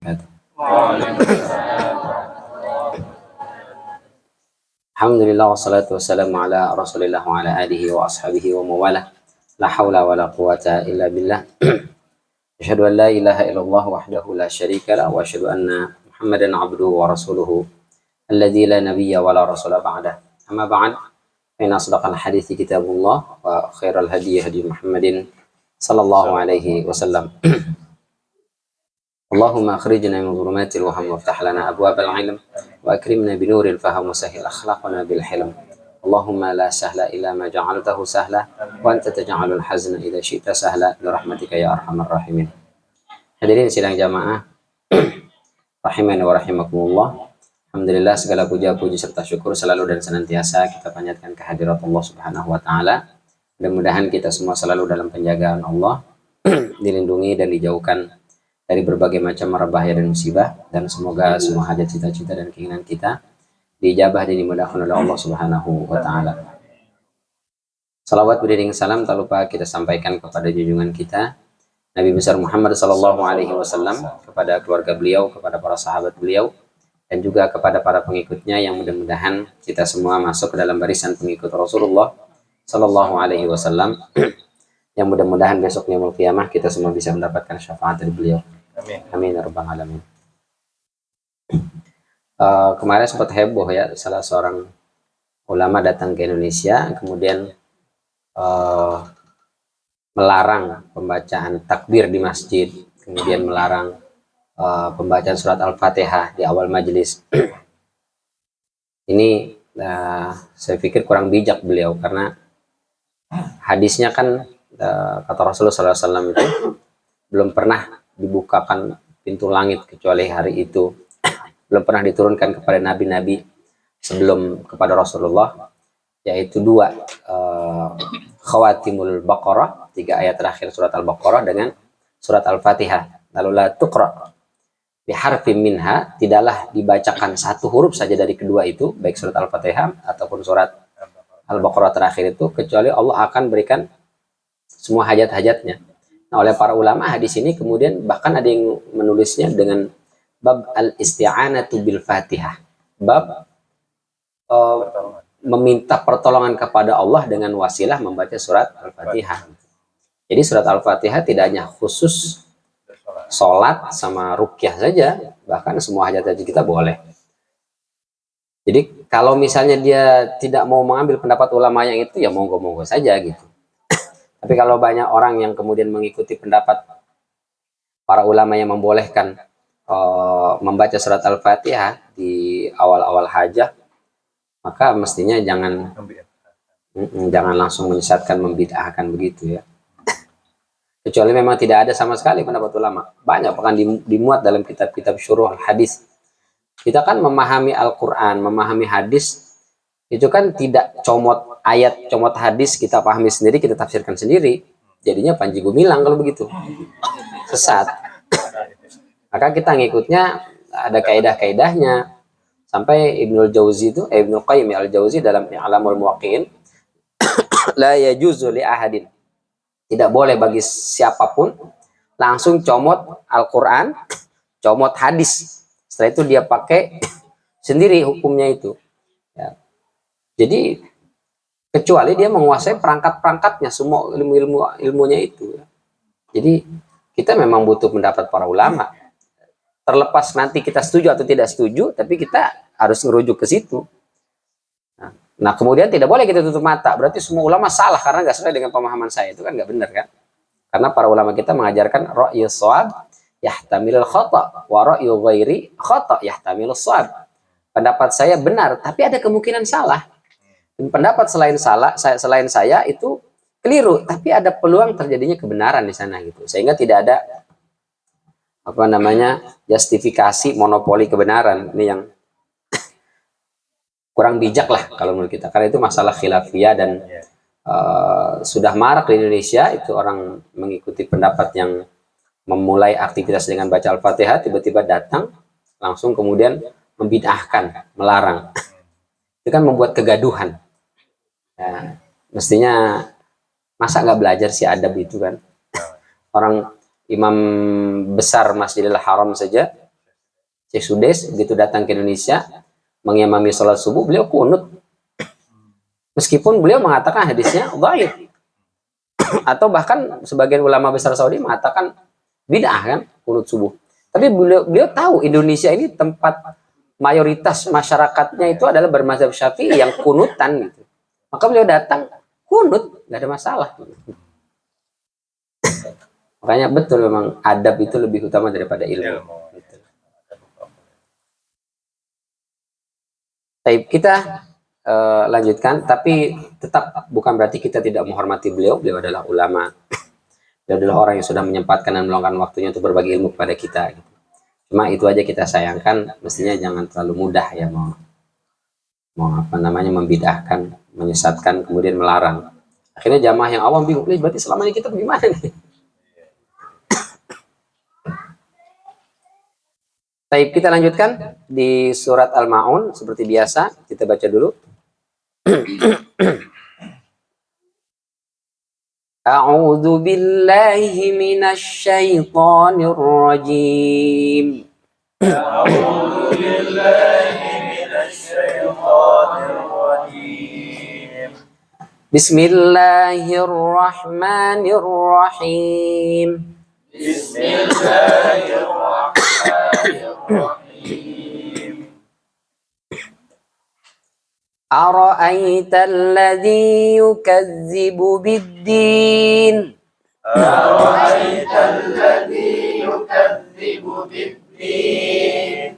Alhamdulillah wassalatu wassalamu ala Rasulillah wa ala alihi wa ashabihi wa mawalah. La haula wa la quwata illa billah. Asyhadu an la ilaha illallah wahdahu la syarika lah wa asyhadu anna Muhammadan abduhu wa rasuluhu alladzi la nabiyya wa la rasula ba'dah. Amma ba'd. Fa inna asdaqal hadithi kitabullah wa khairal hadi hadi Muhammadin sallallahu alaihi wasallam. اللهم أخرجنا من ظلمات الوهم وافتح لنا أبواب العلم وأكرمنا بنور الفهم وسهل أخلاقنا بالحلم اللهم لا سهل إلا ما جعلته سهلا وأنت تجعل الحزن إذا شئت سهلا برحمتك يا أرحم الراحمين. Hadirin sidang jamaah rahimani wa rahimakumullah. Alhamdulillah, segala puja-puji serta syukur selalu dan senantiasa kita panjatkan kehadirat Allah Subhanahu wa taala. Mudah-mudahan kita semua selalu dalam penjagaan Allah, dilindungi dan dijauhkan dari berbagai macam mara bahaya dan musibah, dan semoga semua hajat cita-cita dan keinginan kita diijabah dan dimudahkan oleh Allah Subhanahu wa taala. Salawat beriring salam tak lupa kita sampaikan kepada junjungan kita Nabi besar Muhammad sallallahu alaihi wasallam, kepada keluarga beliau, kepada para sahabat beliau, dan juga kepada para pengikutnya yang mudah-mudahan kita semua masuk ke dalam barisan pengikut Rasulullah sallallahu alaihi wasallam yang mudah-mudahan besok yaumul qiyamah kita semua bisa mendapatkan syafaat dari beliau. Amin ya rabbal alamin. Kemarin sempat heboh ya, salah seorang ulama datang ke Indonesia kemudian melarang pembacaan takbir di masjid, kemudian melarang pembacaan surat Al-Fatihah di awal majelis. Ini saya pikir kurang bijak beliau, karena hadisnya kan kata Rasulullah SAW itu belum pernah dibukakan pintu langit kecuali hari itu, belum pernah diturunkan kepada nabi-nabi sebelum kepada Rasulullah, yaitu dua khawatimul Baqarah, 3 ayat terakhir surat Al-Baqarah dengan surat Al-Fatihah. Lalu la tuqra bi harfin minha, tidaklah dibacakan satu huruf saja dari kedua itu, baik surat Al-Fatihah ataupun surat Al-Baqarah terakhir itu, kecuali Allah akan berikan semua hajat-hajatnya. Nah, oleh para ulama hadis ini kemudian bahkan ada yang menulisnya dengan bab al-isti'anatu bil Fatihah, bab meminta pertolongan kepada Allah dengan wasilah membaca surat Al-Fatihah. Jadi surat Al-Fatihah tidak hanya khusus sholat sama rukyah saja, bahkan semua hajat-hajat kita boleh. Jadi kalau misalnya dia tidak mau mengambil pendapat ulama yang itu, ya monggo-monggo saja gitu. Tapi kalau banyak orang yang kemudian mengikuti pendapat para ulama yang membolehkan membaca surat Al-Fatihah di awal-awal hajat, maka mestinya jangan langsung menyesatkan, membid'ahkan begitu ya. Kecuali memang tidak ada sama sekali pendapat ulama. Banyak bahkan dimuat dalam kitab-kitab syuruh al-hadis. Kita kan memahami Al-Quran, memahami hadis, itu kan tidak comot ayat, comot hadis, kita pahami sendiri, kita tafsirkan sendiri. Jadinya panji gumilang kalau begitu. Sesat. Maka kita ngikutnya ada kaidah-kaidahnya. Sampai Ibnul Qayyim al-Jauzi dalam I'lamul Muwaqqi'in, la yajuzu li ahadin, tidak boleh bagi siapapun langsung comot Al-Quran, comot hadis. Setelah itu dia pakai sendiri hukumnya itu. Ya. Jadi kecuali dia menguasai perangkat-perangkatnya, semua ilmunya itu. Jadi kita memang butuh pendapat para ulama. Terlepas nanti kita setuju atau tidak setuju, tapi kita harus ngerujuk ke situ. Nah kemudian tidak boleh kita tutup mata, berarti semua ulama salah karena nggak sesuai dengan pemahaman saya, itu kan nggak benar kan? Karena para ulama kita mengajarkan ra'yu shawab yahtamilul khata' wa ra'yu ghairi khata' yahtamilul shawab. Pendapat saya benar, tapi ada kemungkinan salah. Dan pendapat selain saya itu keliru, tapi ada peluang terjadinya kebenaran di sana gitu. Sehingga tidak ada justifikasi monopoli kebenaran. Ini yang kurang bijak lah kalau menurut kita, karena itu masalah khilafiyah dan sudah marak di Indonesia itu orang mengikuti pendapat yang memulai aktivitas dengan baca Al-Fatihah, tiba-tiba datang langsung kemudian membid'ahkan, melarang. Itu kan membuat kegaduhan. Ya, mestinya masa nggak belajar sih adab itu kan? Orang imam besar Masjidil Haram saja Syekh Sudes begitu datang ke Indonesia mengimami sholat subuh, beliau kunut. Meskipun beliau mengatakan hadisnya dhaif. Atau bahkan sebagian ulama besar Saudi mengatakan bid'ah kan kunut subuh. Tapi beliau tahu Indonesia ini tempat mayoritas masyarakatnya itu adalah bermazhab Syafi'i yang kunutan gitu. Maka beliau datang kunut, nggak ada masalah. Makanya betul memang adab itu lebih utama daripada ilmu. Gitu. Baik, kita lanjutkan, tapi tetap bukan berarti kita tidak menghormati beliau. Beliau adalah ulama. Beliau adalah orang yang sudah menyempatkan dan meluangkan waktunya untuk berbagi ilmu kepada kita. Gitu. Cuma itu aja kita sayangkan, mestinya jangan terlalu mudah ya mau apa namanya membidahkan, menyesatkan, kemudian melarang. Akhirnya jamaah yang awam bingung, berarti selama ini kita bagaimana nih? Baik, kita lanjutkan di surat Al-Ma'un seperti biasa, kita baca dulu. A'udzu billahi minasy syaithanir rajim. A'udzu billahi minasy syaithanir rajim. Bismillahirrahmanirrahim. Bismillahirrahmanirrahim. أرأيت الذي يكذب بالدين أرأيت الذي يكذب بالدين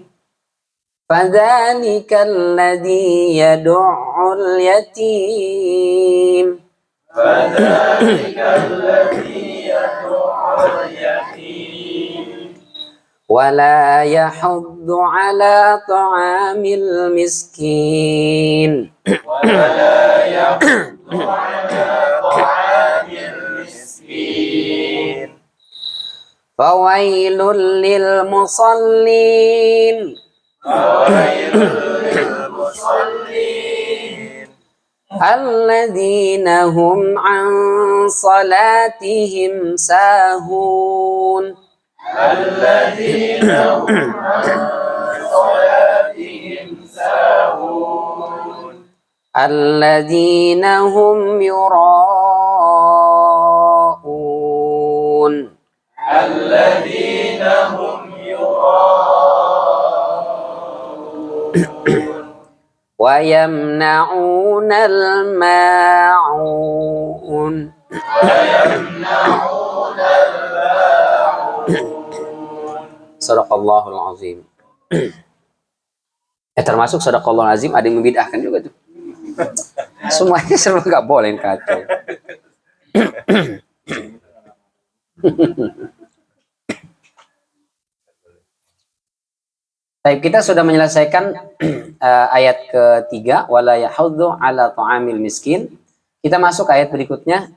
فذلك الذي يدع اليتيم فذلك الذي يدع اليتيم ولا يحض على طعام المسكين ولا يحض على طعام المسكين فويل للمصلين فويل للمصلين الذين هم عن صلاتهم ساهون الذين هم عن صلاتهم ساهون الذين هم يراءون الذين هم يراءون ويمنعون الماعون ويمنعون الماعون. Sadaqallahul azim. Termasuk sadaqallahul azim ada yang membid'ahkan juga tuh. Semuanya serba nggak boleh kacau. Baik, kita sudah menyelesaikan ayat ketiga, wala yahuddu ala ta'amil miskin. Kita masuk ayat berikutnya.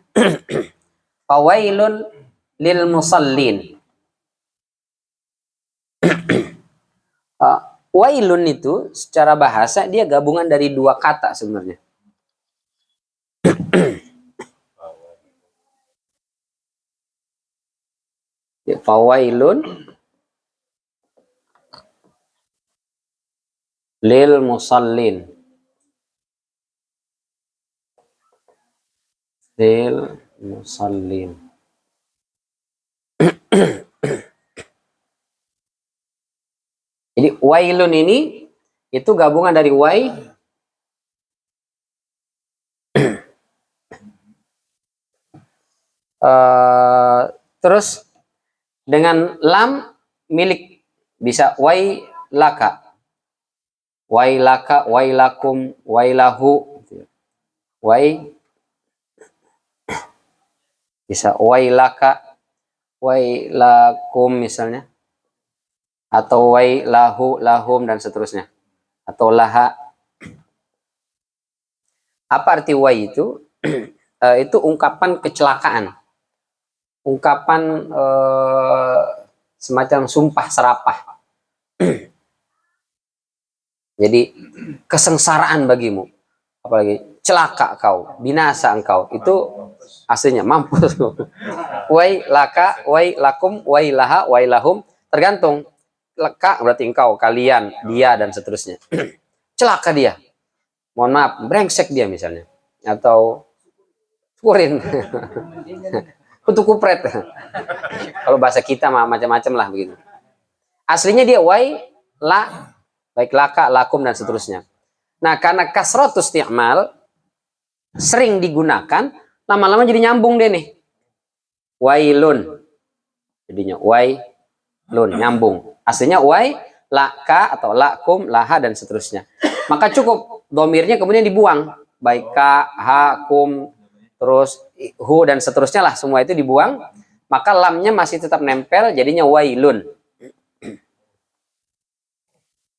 Fawailun lil musallin. Wailun itu secara bahasa dia gabungan dari dua kata sebenarnya. Fawailun lil musallin. Lil musallin. Jadi wailun ini itu gabungan dari wai terus dengan lam milik, bisa wai laka, wailakum, wailahu, wai bisa wailaka, wailakum misalnya, atau wai lahu, lahum, dan seterusnya, atau laha. Apa arti wai itu? Itu ungkapan kecelakaan, ungkapan semacam sumpah serapah. Jadi kesengsaraan bagimu, apalagi celaka kau, binasa engkau, itu aslinya mampus. Wai laka, wai lakum, wai laha, wai lahum, tergantung. leka berarti engkau, kalian, dia dan seterusnya. Celaka dia. Mohon maaf, brengsek dia misalnya. Atau kurin. Kutu kupret. Kalau bahasa kita mah macam-macam lah begitu. Aslinya dia wai, la, baik laka, lakum dan seterusnya. Nah, karena kasratus isti'mal sering digunakan, lama-lama jadi nyambung deh nih. Wailun. Jadinya wailun, nyambung. Aslinya wai, laka atau lakum, laha dan seterusnya. Maka cukup domirnya kemudian dibuang. Baik ka, ha, kum, terus hu dan seterusnya lah, semua itu dibuang. Maka lamnya masih tetap nempel, jadinya wailun.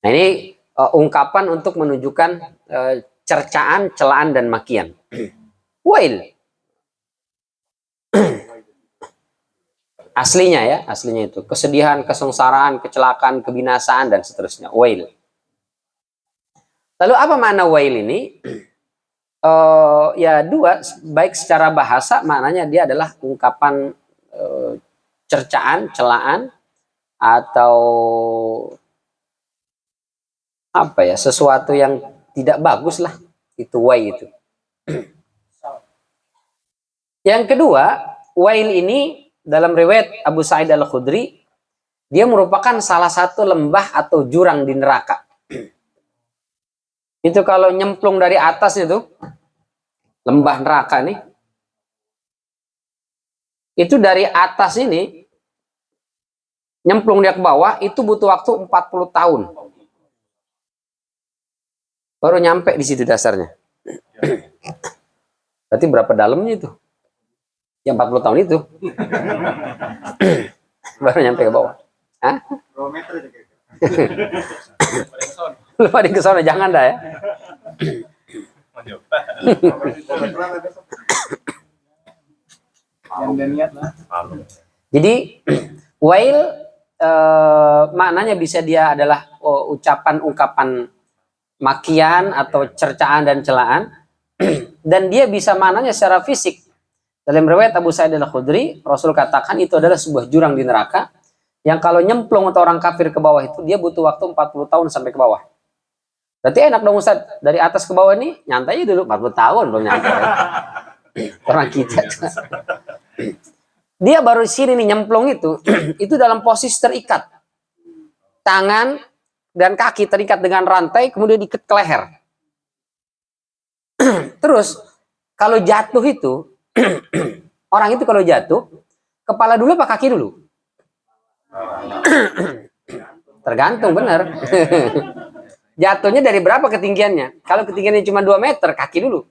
Nah, ini ungkapan untuk menunjukkan cercaan, celaan dan makian. Wail. Aslinya ya, aslinya itu kesedihan, kesengsaraan, kecelakaan, kebinasaan dan seterusnya. Wail. Lalu apa makna wail ini? Ya dua, baik secara bahasa maknanya dia adalah ungkapan cercaan, celaan, atau apa ya, sesuatu yang tidak bagus lah, itu wail itu. Yang kedua, wail ini dalam riwayat Abu Sa'id Al-Khudri, dia merupakan salah satu lembah atau jurang di neraka. Itu kalau nyemplung dari atas itu, lembah neraka nih, itu dari atas ini, nyemplung dia ke bawah, itu butuh waktu 40 tahun. Baru nyampe di situ dasarnya. Berarti berapa dalamnya itu? Ya 40 tahun itu. Baru nyampe ke bawah. Hah? Lu pada ke sana jangan dah ya. Jadi wail maknanya bisa dia adalah ucapan ungkapan makian atau cercaan dan celaan, dan dia bisa maknanya secara fisik. Dalam riwayat Abu Sa'id Al-Khudri, Rasul katakan itu adalah sebuah jurang di neraka yang kalau nyemplung untuk orang kafir ke bawah itu dia butuh waktu 40 tahun sampai ke bawah. Berarti enak dong Ustaz, dari atas ke bawah ini nyantai dulu 40 tahun belum nyampe. Orang kita. Dia baru sini nih nyemplung itu dalam posisi terikat. Tangan dan kaki terikat dengan rantai, kemudian diikat ke leher. Terus kalau jatuh itu orang itu kalau jatuh, kepala dulu apa kaki dulu? Tergantung benar. Jatuhnya dari berapa ketinggiannya? Kalau ketinggiannya cuma 2 meter, kaki dulu.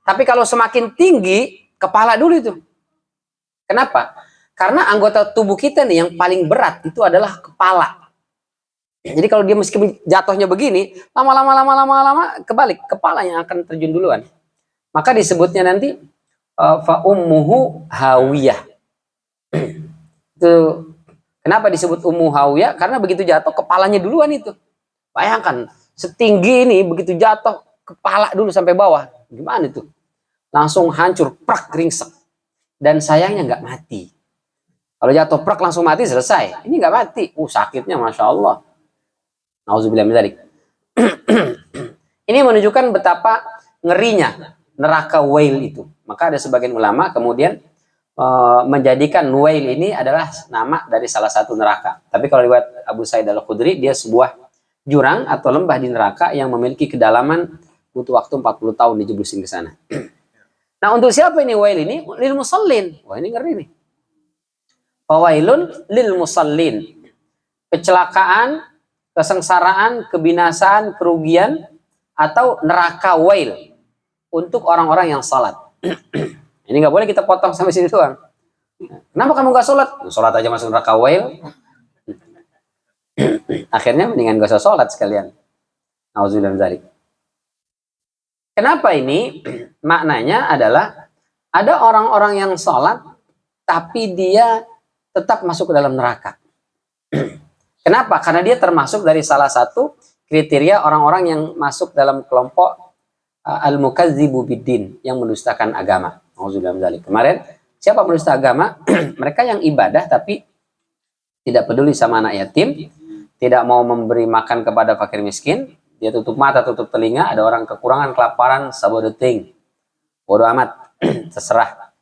Tapi kalau semakin tinggi, kepala dulu itu. Kenapa? Karena anggota tubuh kita nih yang paling berat itu adalah kepala. Jadi kalau dia meskipun jatuhnya begini, lama-lama kebalik, kepala yang akan terjun duluan. Maka disebutnya nanti fa ummuhu hawiyah. Itu kenapa disebut ummu hawiyah? Karena begitu jatuh kepalanya duluan itu. Bayangkan setinggi ini begitu jatuh kepala dulu sampai bawah. Gimana itu? Langsung hancur, prak, ringsek. Dan sayangnya nggak mati. Kalau jatuh prak langsung mati selesai. Ini nggak mati. Sakitnya Masya Allah. Nauzubillah min dzalik. Ini menunjukkan betapa ngerinya neraka wail itu. Maka ada sebagian ulama kemudian menjadikan wail ini adalah nama dari salah satu neraka. Tapi kalau riwayat Abu Sa'id Al-Khudri, dia sebuah jurang atau lembah di neraka yang memiliki kedalaman butuh waktu 40 tahun dijeblusin ke sana. Nah, untuk siapa ini wail ini? Lil musallin. Wah, ini ngeri nih. Fawailun lil musallin. Kecelakaan, kesengsaraan, kebinasaan, kerugian, atau neraka wail untuk orang-orang yang salat. Ini nggak boleh kita potong sampai sini doang. Kenapa kamu nggak sholat? Sholat aja masuk neraka wail. Akhirnya mendingan gak usah sholat sekalian. Nauzubillah min dzalik. Kenapa ini? Maknanya adalah ada orang-orang yang sholat tapi dia tetap masuk ke dalam neraka. Kenapa? Karena dia termasuk dari salah satu kriteria orang-orang yang masuk dalam kelompok al-mukadzibu biddin, yang mendustakan agama. Nauzubillah min dzalik. Kemarin siapa mendusta agama? Mereka yang ibadah tapi tidak peduli sama anak yatim, tidak mau memberi makan kepada fakir miskin, dia tutup mata, tutup telinga, ada orang kekurangan, kelaparan, sabodoting, bodo amat, terserah.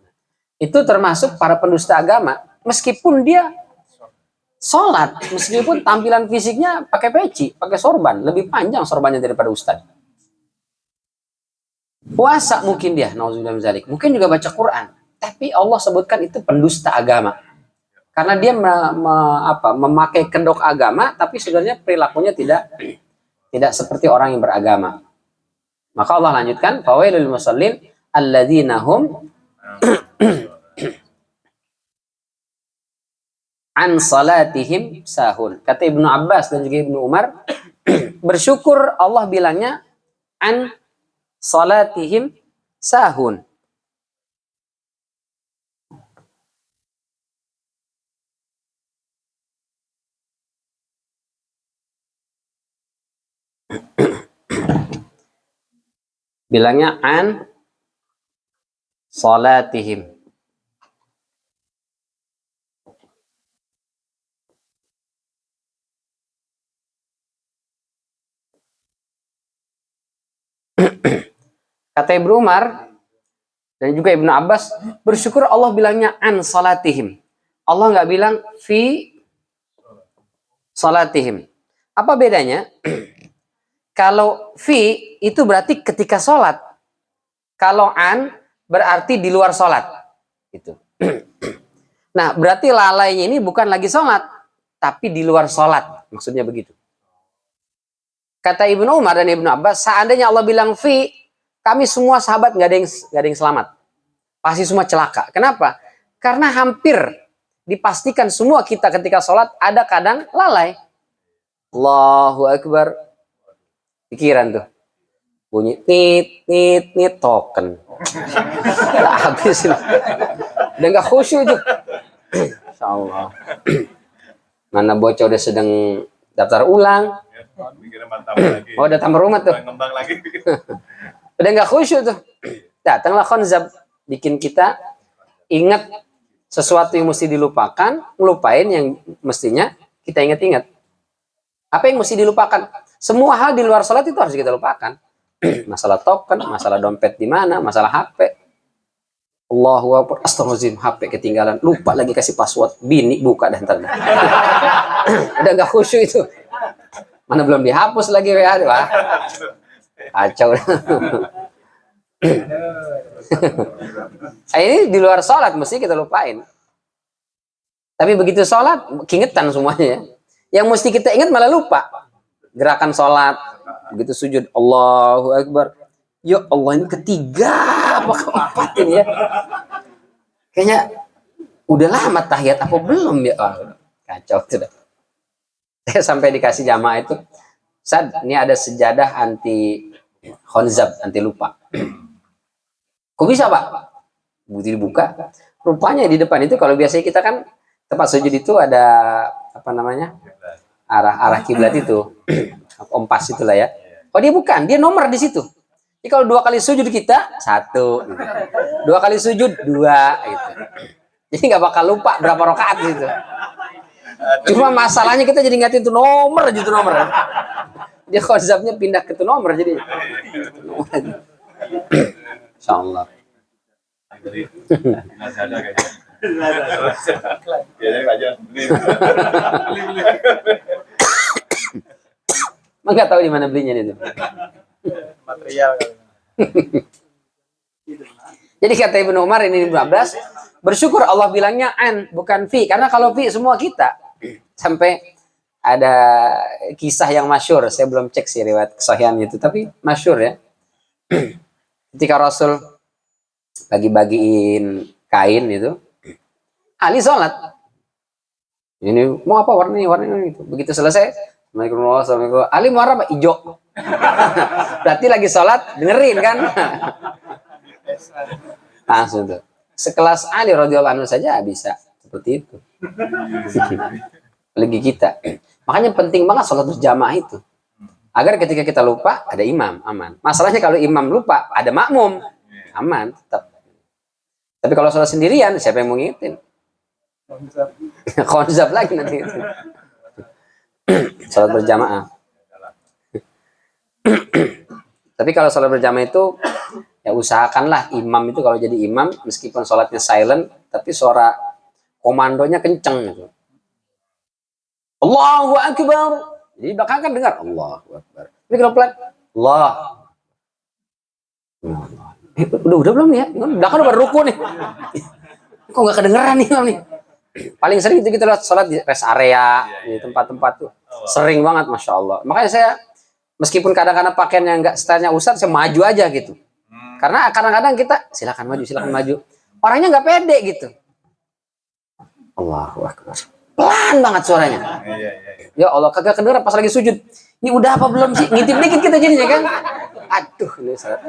Itu termasuk para pendusta agama, meskipun dia sholat, meskipun tampilan fisiknya pakai peci, pakai sorban, lebih panjang sorbannya daripada ustadz. Puasa mungkin dia, nauzubillah min dzalik, mungkin juga baca Quran, tapi Allah sebutkan itu pendusta agama. Karena dia memakai kedok agama, tapi sebenarnya perilakunya tidak seperti orang yang beragama. Maka Allah lanjutkan, fawailul musallin alladzina hum an salatihim sahun. Kata Ibnu Abbas dan juga Ibnu Umar, bersyukur Allah bilangnya an salatihim sahun. Bilangnya an salatihim. Kata Ibnu Umar dan juga Ibnu Abbas, bersyukur Allah bilangnya an salatihim. Allah nggak bilang fi salatihim. Apa bedanya? Kalau fi itu berarti ketika sholat. Kalau an berarti di luar sholat. Itu. Nah, berarti lalainya ini bukan lagi sholat, tapi di luar sholat. Maksudnya begitu. Kata Ibnu Umar dan Ibnu Abbas, seandainya Allah bilang fi, kami semua sahabat nggak ada yang selamat. Pasti semua celaka. Kenapa? Karena hampir dipastikan semua kita ketika sholat ada kadang lalai. Allahu Akbar. Pikiran tuh. Bunyi nit token. Udah habis. Udah nggak khusyuk tuh. Insyaallah. Mana bocah udah sedang daftar ulang. Oh, udah tambah rumah tuh. Udah nggak khusyuk tuh. Datanglah khonzab, bikin kita ingat sesuatu yang mesti dilupakan, ngelupain yang mestinya kita ingat-ingat. Apa yang mesti dilupakan? Semua hal di luar sholat itu harus kita lupakan. Masalah token, masalah dompet di mana, masalah HP. Allahu Akbar, astagfirullahaladzim, HP ketinggalan, lupa lagi kasih password, bini buka dan ntar. Udah nggak khusyuk itu. Mana belum dihapus lagi WA, wah. Kacau. Ini di luar sholat mesti kita lupain. Tapi begitu sholat, keingetan semuanya ya. Yang mesti kita ingat malah lupa. Gerakan sholat, begitu sujud, Allahu Akbar. Ya Allah, ini ketiga apa keempat ini ya? Kayaknya udah lama tahiyat apa belum ya? Oh, kacau sudah. Saya sampai dikasih jamaah itu, Sad, ini ada sejadah anti khonzab, anti lupa. Kok bisa Pak? Bukti dibuka. Rupanya di depan itu kalau biasanya kita kan tempat sujud itu ada apa namanya? Arah kiblat itu. Kompas itulah ya. Oh dia bukan, dia nomor di situ. Jadi kalau 2 kali sujud kita 1, 2 kali sujud 2 gitu. Jadi nggak bakal lupa berapa rakaat gitu. Cuma masalahnya kita jadi ingatin itu nomor aja, itu nomor. Dia khonzabnya pindah ke itu nomor jadi. Insyaallah. Nggak tahu di mana belinya itu. Material. Jadi kata Ibnu Umar ini Ibnu Abbas, bersyukur Allah bilangnya an bukan fi, karena kalau fi semua kita. Sampai ada kisah yang masyhur, saya belum cek sih riwayat kesahihan itu, tapi masyhur ya. Ketika Rasul bagi-bagiin kain itu, Ali sholat. Ini mau apa warna ini itu. Begitu selesai, Assalamualaikum. Ali mau apa? Ijo. Berarti lagi sholat, dengerin kan? Langsung tuh. Sekelas Ali radhiyallahu anhu saja bisa seperti itu. Lagi kita. Makanya penting banget sholat berjamaah itu. Agar ketika kita lupa, ada imam, aman. Masalahnya kalau imam lupa, ada makmum, aman, tetap. Tapi kalau sholat sendirian, siapa yang mau ngingetin? Khonzab lagi nanti. Sholat berjamaah. Tapi kalau sholat berjamaah itu ya usahakanlah imam itu kalau jadi imam meskipun sholatnya silent tapi suara komandonya kenceng gitu. Allahu Akbar. Jadi belakang kan dengar Allahu Akbar. Tapi kalau pelan Allah. Udah belum nih ya? Belakang udah ruku nih. Kok nggak kedengeran nih imam nih? Paling sering itu kita lihat sholat di rest area di tempat-tempat tuh sering banget, masya Allah. Makanya saya meskipun kadang-kadang pakaiannya nggak stylenya Ustadz, saya maju aja gitu. Karena kadang-kadang kita silakan maju, orangnya nggak pede gitu. Allahu Akbar, pelan banget suaranya. Ya Allah, kagak kedengeran pas lagi sujud. Ini udah apa belum sih? Ngintip dikit kita jadinya kan. Aduh, ini salah.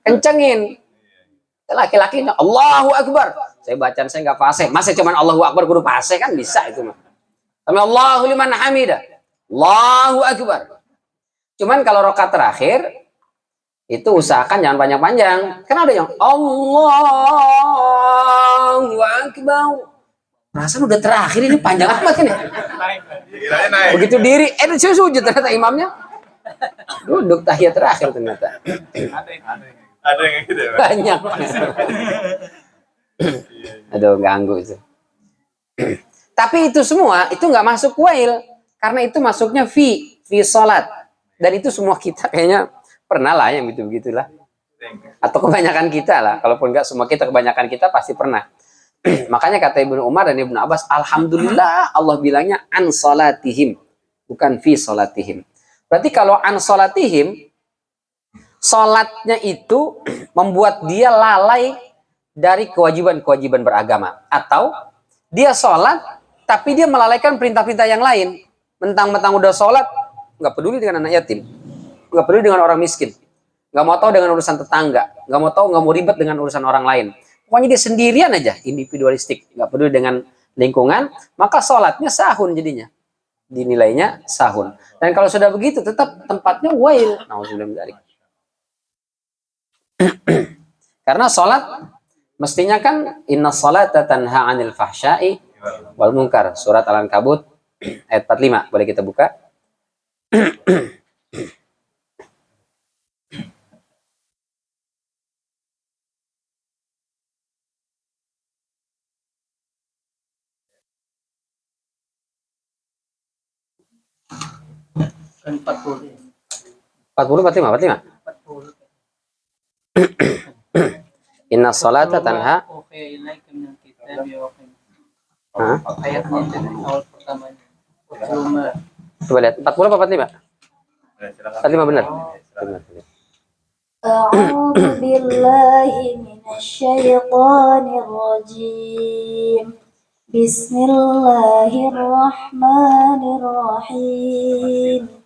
Kencengin. Laki-laki Allahu Akbar. Saya bacaan saya nggak fasih. Masa cuman Allahu Akbar kudu fasih kan bisa itu mah. Tapi Allahu liman hamidah. Allahu Akbar. Cuman kalau rakaat terakhir itu usahakan jangan panjang-panjang. Kan ada yang Allahu Akbar. Perasaan udah terakhir ini panjang amat ini. Begitu diri, saya sujud ternyata imamnya duduk tahiyat terakhir ternyata. Ada yang gitu ya, banyak. Aduh, ganggu itu. Tapi itu semua itu nggak masuk wail karena itu masuknya fi salat dan itu semua kita kayaknya pernah lah yang begitulah atau kebanyakan kita lah, kalaupun nggak semua kita, kebanyakan kita pasti pernah. Makanya kata Ibnu Umar dan Ibnu Abbas, alhamdulillah Allah bilangnya an salatihim bukan fi salatihim. Berarti kalau an salatihim, salatnya itu membuat dia lalai dari kewajiban-kewajiban beragama, atau dia salat tapi dia melalaikan perintah-perintah yang lain. Mentang-mentang udah salat nggak peduli dengan anak yatim, nggak peduli dengan orang miskin, nggak mau tahu dengan urusan tetangga, nggak mau tahu, nggak mau ribet dengan urusan orang lain. Pokoknya dia sendirian aja, individualistik, nggak peduli dengan lingkungan, maka sholatnya sahun jadinya, dinilainya sahun. Dan kalau sudah begitu, tetap tempatnya wail. Karena sholat mestinya kan inna sholata tanha 'anil fahsya'i wal munkar, surat Al-Ankabut ayat 45. Boleh kita buka? Kan 40. 40, 45. Inna sholata tanha. Ayatnya itu awal pertamanya. Coba lihat 40 apa 45? 45 benar. A'udzu billahi minasyaitonir rajim. Bismillahirrahmanirrahim.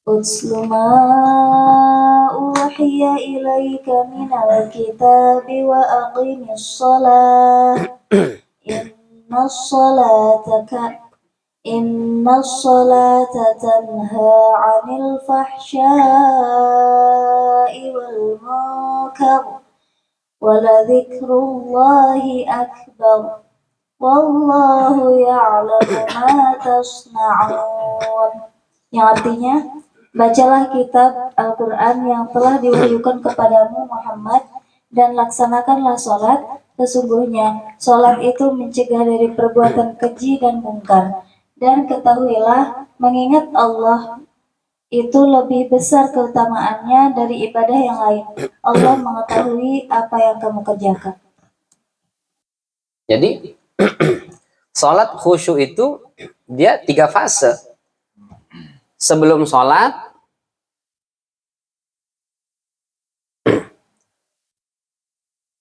Utslu ma uhiya ilaika minal kitabi wa aqimis shalah. Inna salata tanha 'anil fahsya'i wal munkar wa ladhikrullahi akbar wallahu ya'lamu ma tasna'un. Yang artinya, bacalah kitab Al-Quran yang telah diwahyukan kepadamu Muhammad dan laksanakanlah sholat. Sesungguhnya sholat itu mencegah dari perbuatan keji dan mungkar. Dan ketahuilah, mengingat Allah itu lebih besar keutamaannya dari ibadah yang lain. Allah mengetahui apa yang kamu kerjakan. Jadi sholat khusyuk itu dia 3 fase. Sebelum sholat,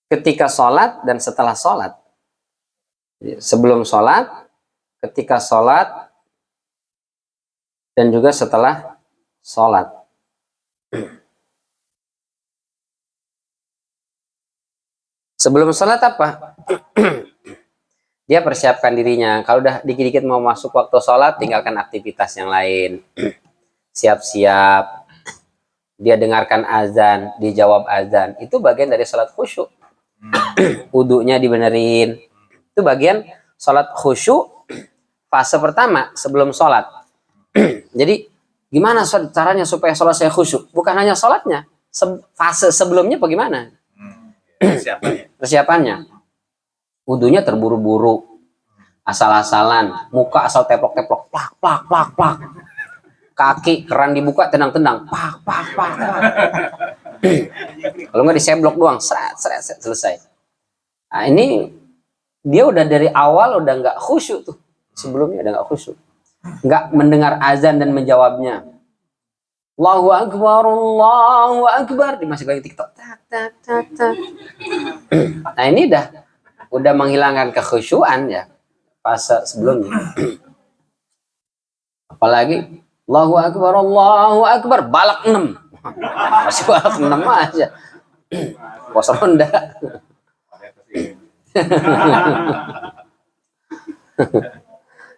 ketika sholat, dan setelah sholat. Sebelum sholat, ketika sholat, dan juga setelah sholat. Sebelum sholat apa? Dia persiapkan dirinya. Kalau udah dikit-dikit mau masuk waktu sholat, tinggalkan aktivitas yang lain. Siap-siap. Dia dengarkan azan, dijawab azan. Itu bagian dari sholat khusyuk. Wudunya dibenerin. Itu bagian sholat khusyuk fase pertama sebelum sholat. Jadi gimana caranya supaya sholat saya khusyuk? Bukan hanya sholatnya, fase sebelumnya bagaimana? Siapanya? Persiapannya. Wudunya terburu-buru, asal-asalan, muka asal teplok-teplok, plak, plak, plak, plak. Kaki keran dibuka, tendang-tendang, pak, pak, pak, pak. Kalau nggak diseblok doang, seret, seret, seret, selesai. Nah, ini dia udah dari awal udah nggak khusyuk tuh. Sebelumnya udah nggak khusyuk. Nggak mendengar azan dan menjawabnya. Allahu Akbar, Allahu Akbar. Dimasuk lagi TikTok. Tak, tak, tak, tak. Nah ini udah menghilangkan kekhusyuan ya fase sebelumnya. Apalagi Allahu Akbar, balak 6. Masih balak 6 aja. Pos ronda.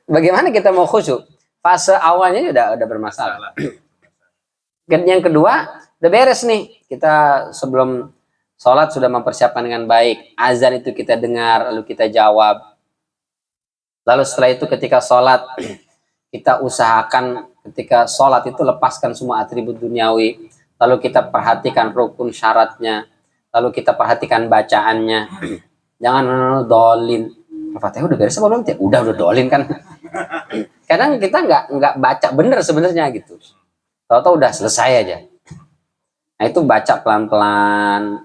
Bagaimana kita mau khusyuk? Fase awalnya udah bermasalah. Yang kedua, udah beres nih. Kita sebelum sholat sudah mempersiapkan dengan baik. Azan itu kita dengar, lalu kita jawab. Lalu setelah itu ketika sholat, kita usahakan ketika sholat itu lepaskan semua atribut duniawi. Lalu kita perhatikan rukun syaratnya. Lalu kita perhatikan bacaannya. Jangan dolin. Al-Fatihah udah beres apa belum? Udah dolin kan. Kadang kita nggak baca bener sebenarnya gitu. Tahu-tahu udah selesai aja. Nah itu baca pelan-pelan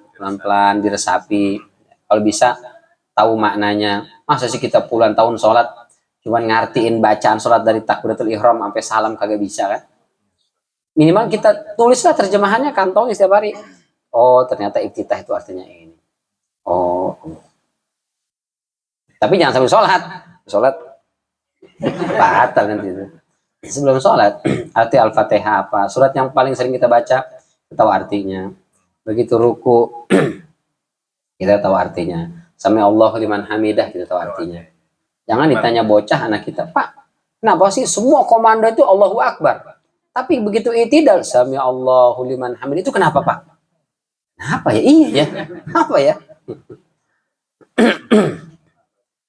diresapi. Kalau bisa tahu maknanya. Masa sih kita puluhan tahun sholat cuman ngartiin bacaan sholat dari takbiratul ihram sampai salam kagak bisa kan? Minimal kita tulislah terjemahannya, kantongin setiap hari. Oh ternyata iftitah itu artinya ini. Oh. Tapi jangan sambil sholat batal nanti itu. Sebelum sholat, arti Al-Fatihah apa? Surat yang paling sering kita baca, kita tahu artinya. Begitu ruku, kita tahu artinya. Sami Allahu liman hamidah, kita tahu artinya. Jangan ditanya bocah anak kita, Pak, kenapa sih semua komando itu Allahu Akbar? Tapi begitu itidal, Sami Allahu liman hamidah, itu kenapa Pak? Kenapa ya? Iya ya. Apa ya?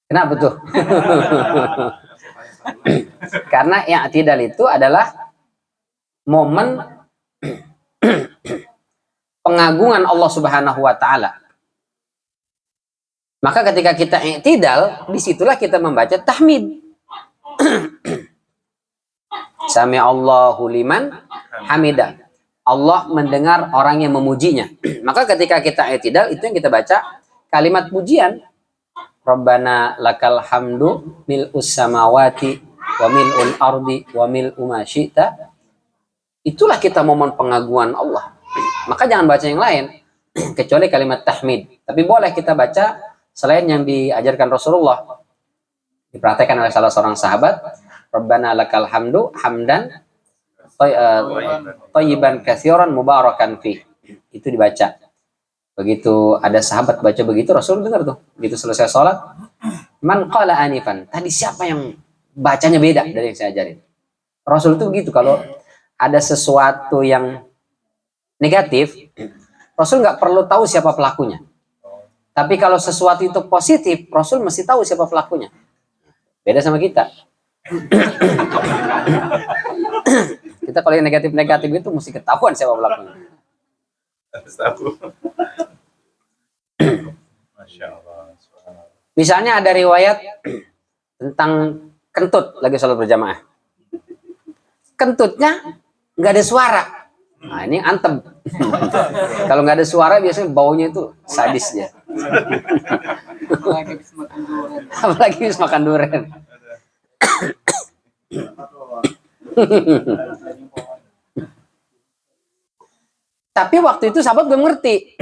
Kenapa tuh? Karena yang i'tidal itu adalah momen pengagungan Allah Subhanahu wa taala. Maka ketika kita i'tidal, disitulah kita membaca tahmid. Sami Allahu liman hamidah. Allah mendengar orang yang memujinya. Maka ketika kita i'tidal, itu yang kita baca kalimat pujian. Rabbana lakal hamdu mil'us samawati wa mil'ul ardi wa mil'u ma syi'ta. Itulah kita momen pengagungan Allah. Maka jangan baca yang lain kecuali kalimat tahmid. Tapi boleh kita baca selain yang diajarkan Rasulullah. Diperhatikan oleh salah seorang sahabat, Rabbana lakal hamdu hamdan thayyiban katsiran mubarakan fi. Itu dibaca. Begitu ada sahabat baca begitu, Rasul dengar tuh. Begitu selesai sholat, man qala anifan. Tadi siapa yang bacanya beda dari yang saya ajarin? Rasul itu begitu, kalau ada sesuatu yang negatif, Rasul nggak perlu tahu siapa pelakunya. Tapi kalau sesuatu itu positif, Rasul mesti tahu siapa pelakunya. Beda sama kita. Kita kalau yang negatif-negatif itu mesti ketahuan siapa pelakunya. Masya Allah. Misalnya ada riwayat tentang kentut lagi sholat berjamaah. Kentutnya nggak ada suara. Nah ini antem. Kalau nggak ada suara biasanya baunya itu sadis ya. Apalagi habis makan durian. Tapi waktu itu sahabat belum ngerti.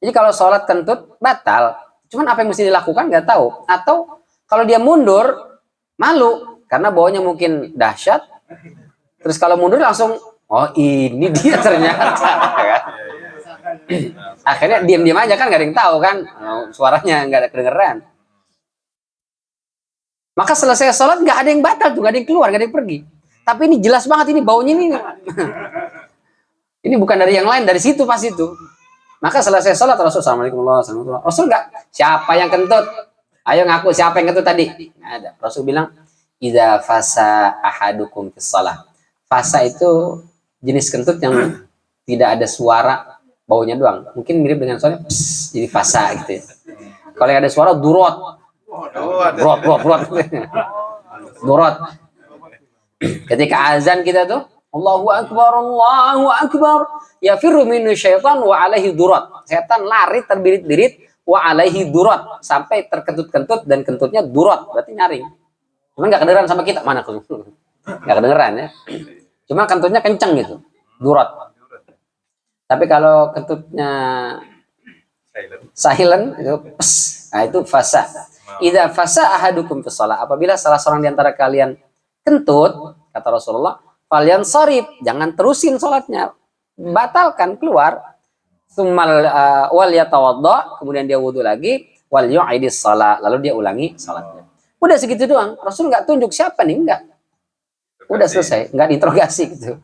Jadi kalau sholat kentut batal. Cuman apa yang mesti dilakukan nggak tahu. Atau kalau dia mundur malu karena baunya mungkin dahsyat. Terus kalau mundur langsung, oh ini dia ternyata. Kan? Akhirnya diam-diam aja kan, nggak ada yang tahu kan. Suaranya nggak ada kedengeran. Maka selesai sholat nggak ada yang batal tuh, nggak ada yang keluar, nggak ada yang pergi. Tapi ini jelas banget ini baunya ini. Ini bukan dari yang lain, dari situ pas itu. Maka selesai sholat Rasul, Assalamualaikum warahmatullahi wabarakatuh. Rasul nggak, siapa yang kentut? Ayo ngaku siapa yang kentut tadi? Nggak ada. Rasul bilang, idza fasa ahadukum fis shalah. Fasa itu jenis kentut yang tidak ada suara, baunya doang. Mungkin mirip dengan suara pss, jadi fasa gitu ya. Kalau yang ada suara durot. Durot. Durot. Ketika azan kita tuh Allahu Akbar, yafirru minhu syaitan wa alaihi durat. Setan lari terbirit-birit wa alaihi durat, sampai terkentut-kentut dan kentutnya durat, berarti nyaring. Cuma nggak kedengeran sama kita, mana tuh? Nggak kedengeran ya. Cuma kentutnya kenceng gitu, durat. Tapi kalau kentutnya silent itu pes, nah itu fasa. Idza fasa ahadukum fi shalah, apabila salah seorang di antara kalian kentut, kata Rasulullah, falyan sarif, jangan terusin sholatnya, batalkan, keluar. Tsummal wal yatawadda, kemudian dia wudu lagi, wal yu'idis shalah, lalu dia ulangi salatnya. Udah segitu doang. Rasul nggak tunjuk siapa nih, enggak. Udah selesai, nggak diinterogasi gitu.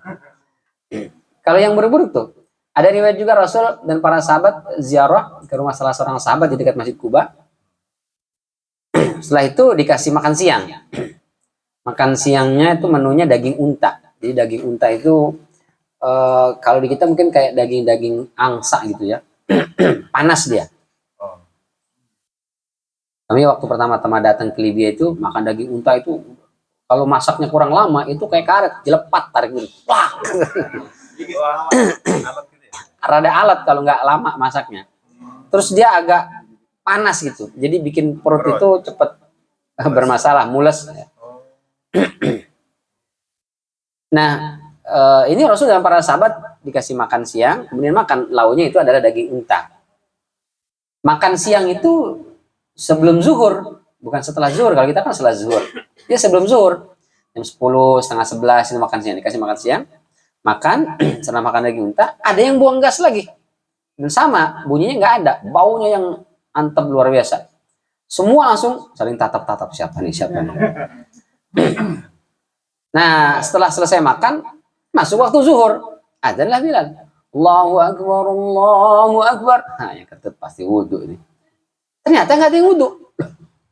Kalau yang buruk-buruk tuh, ada riwayat juga Rasul dan para sahabat ziarah ke rumah salah seorang sahabat di dekat Masjid Kuba. Setelah itu dikasih makan siang. Makan siangnya itu menunya daging unta. Jadi daging unta itu kalau di kita mungkin kayak daging-daging angsa gitu ya. Panas dia. Kami waktu pertama-tama datang ke Libya itu makan daging unta itu kalau masaknya kurang lama itu kayak karet, jelepat, tarik dulu. Plak. Rada alat kalau nggak lama masaknya. Terus dia agak panas gitu. Jadi bikin perut itu cepet bermasalah, mules. Nah, ini Rasul dan para sahabat dikasih makan siang, kemudian makan lauknya itu adalah daging unta. Makan siang itu sebelum zuhur, bukan setelah zuhur. Kalau kita kan setelah zuhur. Dia sebelum zuhur. Jam 10, setengah 11 itu makan siang, dikasih makan siang. Makan, setelah makan daging unta, ada yang buang gas lagi. Dan sama, bunyinya nggak ada, baunya yang antep luar biasa. Semua langsung saling tatap-tatap, siapa nih. Nah, setelah selesai makan, masuk waktu zuhur. Adzanlah Bilal. Allahu Akbar, Allahu Akbar. Nah, yang kentut pasti wudhu nih. Ternyata nggak ada yang wudhu.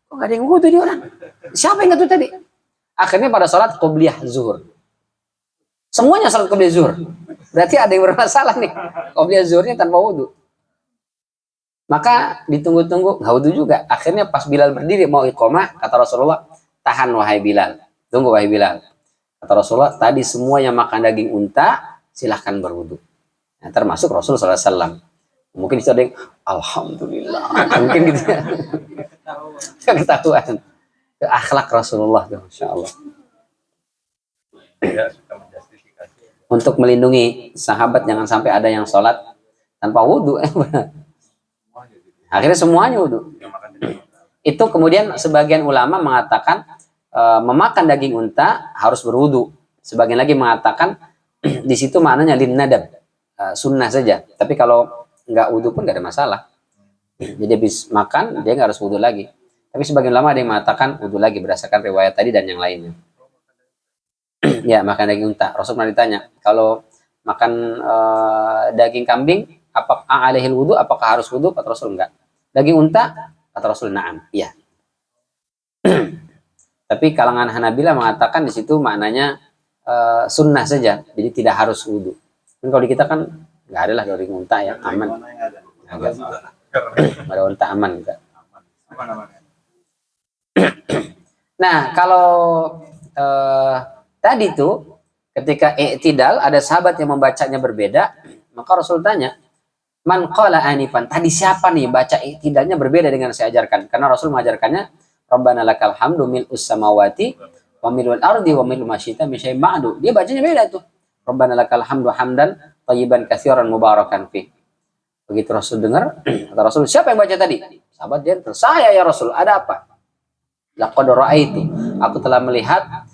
Kok nggak ada yang wudhu dia orang? Siapa yang kentut tadi? Akhirnya pada sholat qobliyah zuhur. Semuanya sholat qobliyah zuhur. Berarti ada yang bermasalah nih. Qobliyah zuhurnya tanpa wudhu. Maka ditunggu-tunggu, nggak wudhu juga. Akhirnya pas Bilal berdiri mau iqomah, kata Rasulullah, tahan wahai Bilal. Tunggu wahai Bilal. Kata Rasulullah, tadi semua yang makan daging unta, silahkan berwudhu. Nah, termasuk Rasul SAW. Mungkin itu ada yang, Alhamdulillah. Mungkin gitu ya. Ketahuan. Akhlak Rasulullah. Masya Allah. Untuk melindungi sahabat, jangan sampai ada yang sholat tanpa wudhu. Akhirnya semuanya wudhu. Itu kemudian sebagian ulama mengatakan, memakan daging unta harus berwudu. Sebagian lagi mengatakan di situ maknanya lin nadab, sunnah saja. Tapi kalau nggak wudu pun nggak ada masalah. Jadi habis makan dia nggak harus wudu lagi. Tapi sebagian ulama ada yang mengatakan wudu lagi berdasarkan riwayat tadi dan yang lainnya. Ya, makan daging unta. Rasul pernah ditanya, kalau makan daging kambing, apakah alaihil wudu? Apakah harus wudu? Kata Rasul enggak. Daging unta, kata Rasul na'am. Iya. Tapi kalangan Hanabila mengatakan di situ maknanya sunnah saja, jadi tidak harus wudhu. Dan kalau di kita kan nggak ada lah daging unta ya, aman. Nggak ada unta aman enggak. Nah kalau tadi tuh ketika i'tidal ada sahabat yang membacanya berbeda, maka Rasul tanya, man qala anifan, tadi siapa nih baca i'tidalnya berbeda dengan saya ajarkan? Karena Rasul mengajarkannya Rabbana lakal hamdu mil'us samawati wa mil'ul ardi wa mil'u masyita min syai'in ba'du. Dia bacanya beda tuh. Rabbana lakal hamdu hamdan thayyiban katsiran mubarakan fi. Begitu Rasul dengar, kata Rasul, siapa yang baca tadi? Sahabat dia, saya ya Rasul, ada apa? Laqad ra'aitu, aku telah melihat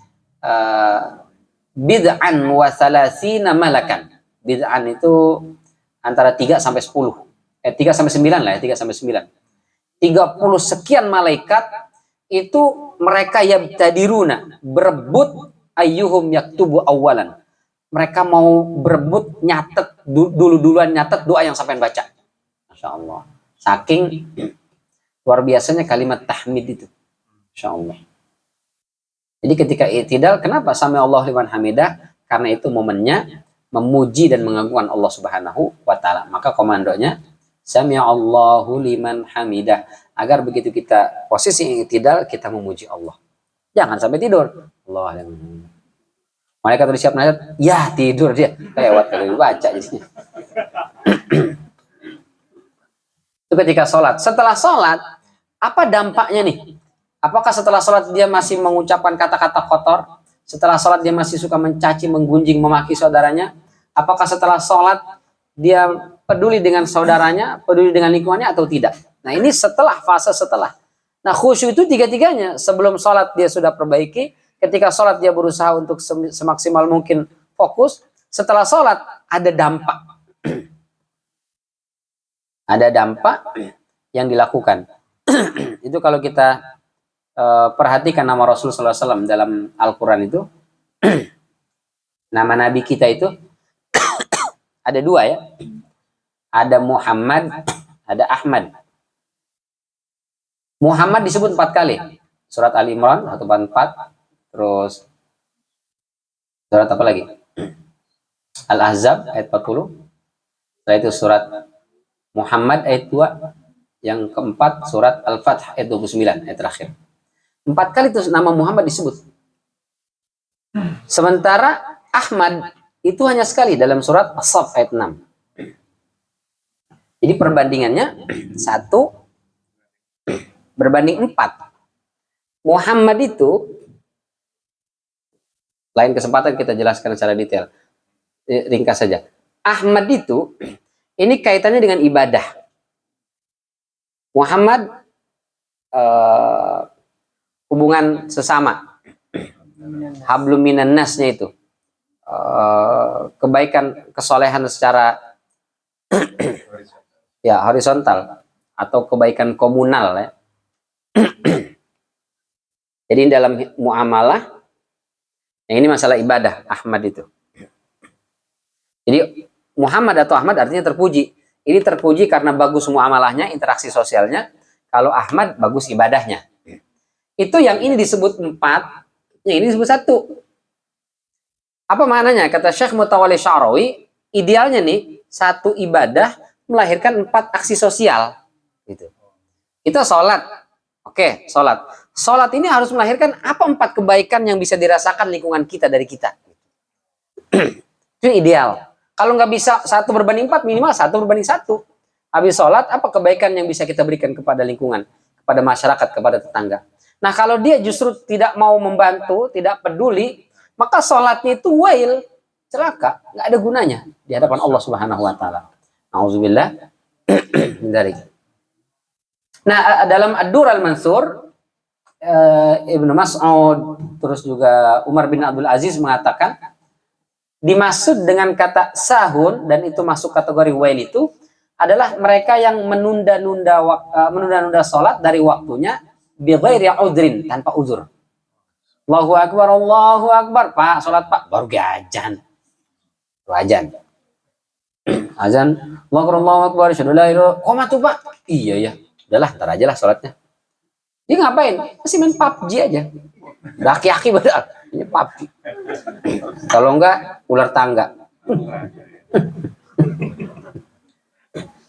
bid'an wa salasina malakan. Bid'an itu antara 3 sampai 10. 3 sampai 9 lah ya, 3 sampai 9. 30 sekian malaikat itu mereka yabtadiruna, berebut ayyuhum yaktubu awalan. Mereka mau berebut nyatet duluan nyatet doa yang sampai baca. Masya Allah. Saking luar biasanya kalimat tahmid itu. Masya Allah. Jadi ketika i'tidal, kenapa sami Allahu liman hamidah? Karena itu momennya memuji dan mengagungkan Allah Subhanahu wa taala. Maka komandonya sami Allahu liman hamidah. Agar begitu kita posisi i'tidal, kita memuji Allah. Jangan sampai tidur. Allah yang mereka tuh siap nasihat, ya tidur dia. Lewat kalau baca jadinya. Itu ketika sholat. Setelah sholat, apa dampaknya nih? Apakah setelah sholat dia masih mengucapkan kata-kata kotor? Setelah sholat dia masih suka mencaci, menggunjing, memaki saudaranya? Apakah setelah sholat dia peduli dengan saudaranya, peduli dengan lingkungannya atau tidak? Nah ini setelah, fase setelah. Nah khusyuk itu tiga-tiganya. Sebelum sholat dia sudah perbaiki. Ketika sholat dia berusaha untuk semaksimal mungkin fokus. Setelah sholat ada dampak. Ada dampak yang dilakukan. Itu kalau kita perhatikan nama Rasul SAW dalam Al-Quran itu. Nama Nabi kita itu ada dua ya. Ada Muhammad, ada Ahmad. Muhammad disebut 4 kali. Surat Ali Imran 144. Terus surat apa lagi? Al-Ahzab ayat 40. Setelah itu surat Muhammad ayat 2. Yang keempat surat Al-Fath ayat 29 ayat terakhir. 4 kali itu nama Muhammad disebut. Sementara Ahmad itu hanya sekali dalam surat As-Saff ayat 6. Jadi perbandingannya 1 berbanding 4. Muhammad itu lain kesempatan kita jelaskan secara detail. Ringkas saja. Ahmad itu, ini kaitannya dengan ibadah. Muhammad, hubungan sesama. Hablum minan nasnya itu. Kebaikan, kesolehan secara ya horizontal. Atau kebaikan komunal. Ya. Jadi dalam muamalah, yang ini masalah ibadah, Ahmad itu. Jadi Muhammad atau Ahmad artinya terpuji. Ini terpuji karena bagus muamalahnya, interaksi sosialnya. Kalau Ahmad bagus ibadahnya. Itu yang ini disebut 4, yang ini disebut 1. Apa maknanya? Kata Syekh Mutawalli Sya'rawi, idealnya nih 1 ibadah melahirkan 4 aksi sosial. Gitu. Kita sholat. Oke, sholat. Sholat ini harus melahirkan apa 4 kebaikan yang bisa dirasakan lingkungan kita dari kita. Itu ideal. Kalau nggak bisa 1 berbanding 4, minimal 1 berbanding 1. Habis sholat, apa kebaikan yang bisa kita berikan kepada lingkungan, kepada masyarakat, kepada tetangga. Nah kalau dia justru tidak mau membantu, tidak peduli, maka sholatnya itu wail, celaka, nggak ada gunanya di hadapan Allah Subhanahu Wa Taala. Nauzubillah dari. Nah dalam Ad-Dur Al-Mansur, Ibnu Mas'ud, terus juga Umar bin Abdul Aziz mengatakan, dimaksud dengan kata sahun, dan itu masuk kategori wail itu, adalah mereka yang menunda-nunda sholat dari waktunya, bighairi udhrin, tanpa uzur. Allahu Akbar, Pak, sholat Pak, baru gajan. Azan. Azan, Allahu Akbar, koma tuh Pak. Iya ya, udahlah, ntar aja lah sholatnya. Dia ngapain? Masih main PUBG aja. Aki-aki benar. Ini PUBG. Kalau enggak, ular tangga.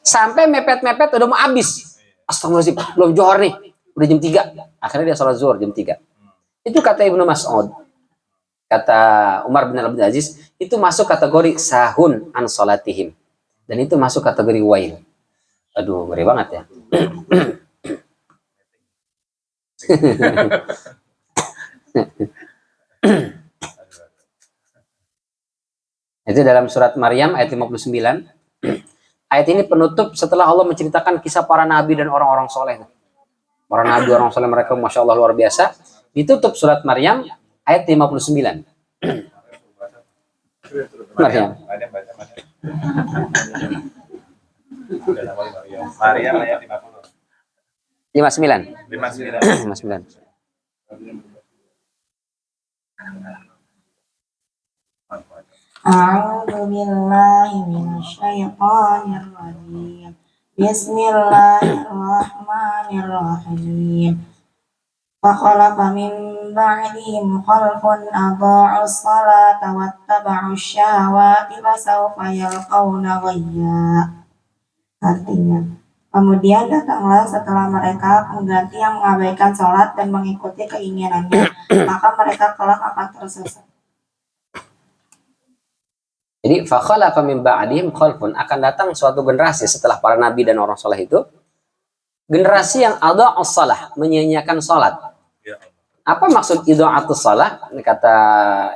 Sampai mepet-mepet udah mau habis. Astagfirullahaladzim, belum zuhur nih. Udah jam 3. Akhirnya dia sholat zuhur jam 3. Itu kata Ibnu Mas'ud. Kata Umar bin Abdul Aziz, itu masuk kategori sahun an sholatihim. Dan itu masuk kategori wail. Aduh, ngeri banget ya. Itu dalam surat Maryam ayat 59. Ayat ini penutup setelah Allah menceritakan kisah para nabi dan orang-orang soleh. Para nabi, orang soleh mereka Masya Allah luar biasa. Ditutup surat Maryam ayat 59. Maryam. Maryam ayat 50. 59. 59. 59. A'udzu billahi minasyaitonir rajim. Bismillahirrahmanirrahim. Fakhalaqa min بعدهم خلف أضاعوا الصلاة واتبعوا الشهوات فسوف يلقون غيا. Artinya, kemudian datanglah setelah mereka pengganti yang mengabaikan sholat dan mengikuti keinginannya, maka mereka kelak akan tersesat. Jadi fakhalafa min ba'dihim khalfun, akan datang suatu generasi setelah para nabi dan orang soleh itu, generasi yang adha'us shalah, menyia-nyiakan salat. Apa maksud idha'atus shalah? Kata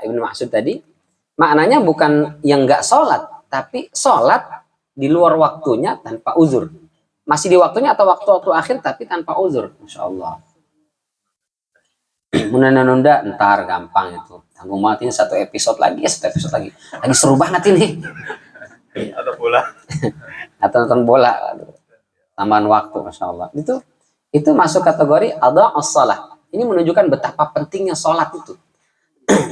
Ibnu Mas'ud tadi, maknanya bukan yang enggak salat, tapi salat di luar waktunya tanpa uzur. Masih di waktunya atau waktu-waktu akhir tapi tanpa uzur. Masya Allah. Menunda-nunda ntar gampang itu. Tanggung banget ini satu episode lagi. Lagi seru banget ini. Atau bola. Atau nonton bola. Aduh. Tambahan waktu, Masya Allah. Itu masuk kategori adha'us shalah. Ini menunjukkan betapa pentingnya sholat itu.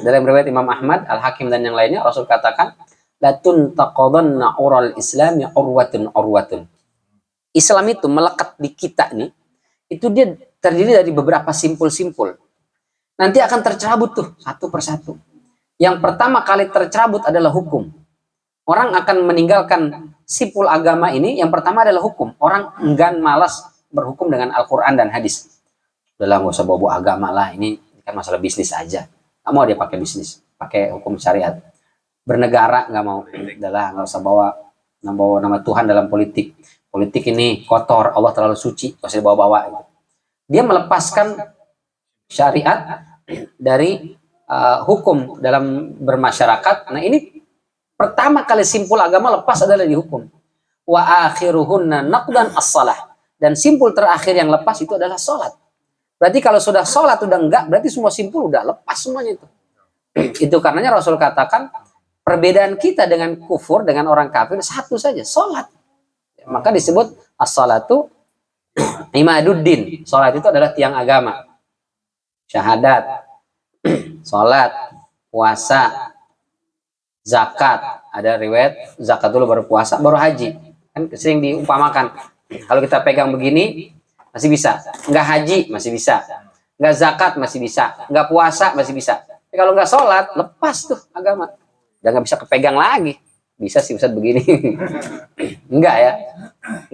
Dalam riwayat Imam Ahmad, Al-Hakim dan yang lainnya, Rasul katakan, latun taqadanna ural islami urwatun. Islam itu melekat di kita nih, itu dia terdiri dari beberapa simpul-simpul. Nanti akan tercerabut tuh satu persatu. Yang pertama kali tercerabut adalah hukum. Orang akan meninggalkan simpul agama ini, yang pertama adalah hukum. Orang enggan malas berhukum dengan Al-Quran dan hadis. Udahlah nggak usah bawa agama lah, ini kan masalah bisnis aja. Nggak mau dia pakai bisnis, pakai hukum syariat. Bernegara nggak mau, udahlah nggak usah bawa nama Tuhan dalam politik. Politik ini kotor, Allah terlalu suci, nggak usah dibawa-bawa. Gitu. Dia melepaskan syariat dari hukum dalam bermasyarakat. Nah ini pertama kali simpul agama lepas adalah di hukum. Wa akhiruhunna naqdan as-salah. Dan simpul terakhir yang lepas itu adalah sholat. Berarti kalau sudah sholat udah enggak, berarti semua simpul udah lepas semuanya itu. Itu karenanya Rasul katakan, perbedaan kita dengan kufur, dengan orang kafir, satu saja, sholat. Maka disebut as-salatu imaduddin. Sholat itu adalah tiang agama. Syahadat, sholat, puasa, zakat. Ada riwayat, zakat dulu baru puasa, baru haji. Kan sering diumpamakan. Kalau kita pegang begini, masih bisa. Nggak haji, masih bisa. Nggak zakat, masih bisa. Nggak puasa, masih bisa. Tapi kalau nggak sholat, lepas tuh agama. Udah nggak bisa kepegang lagi. Bisa sih Ustaz begini. Enggak ya.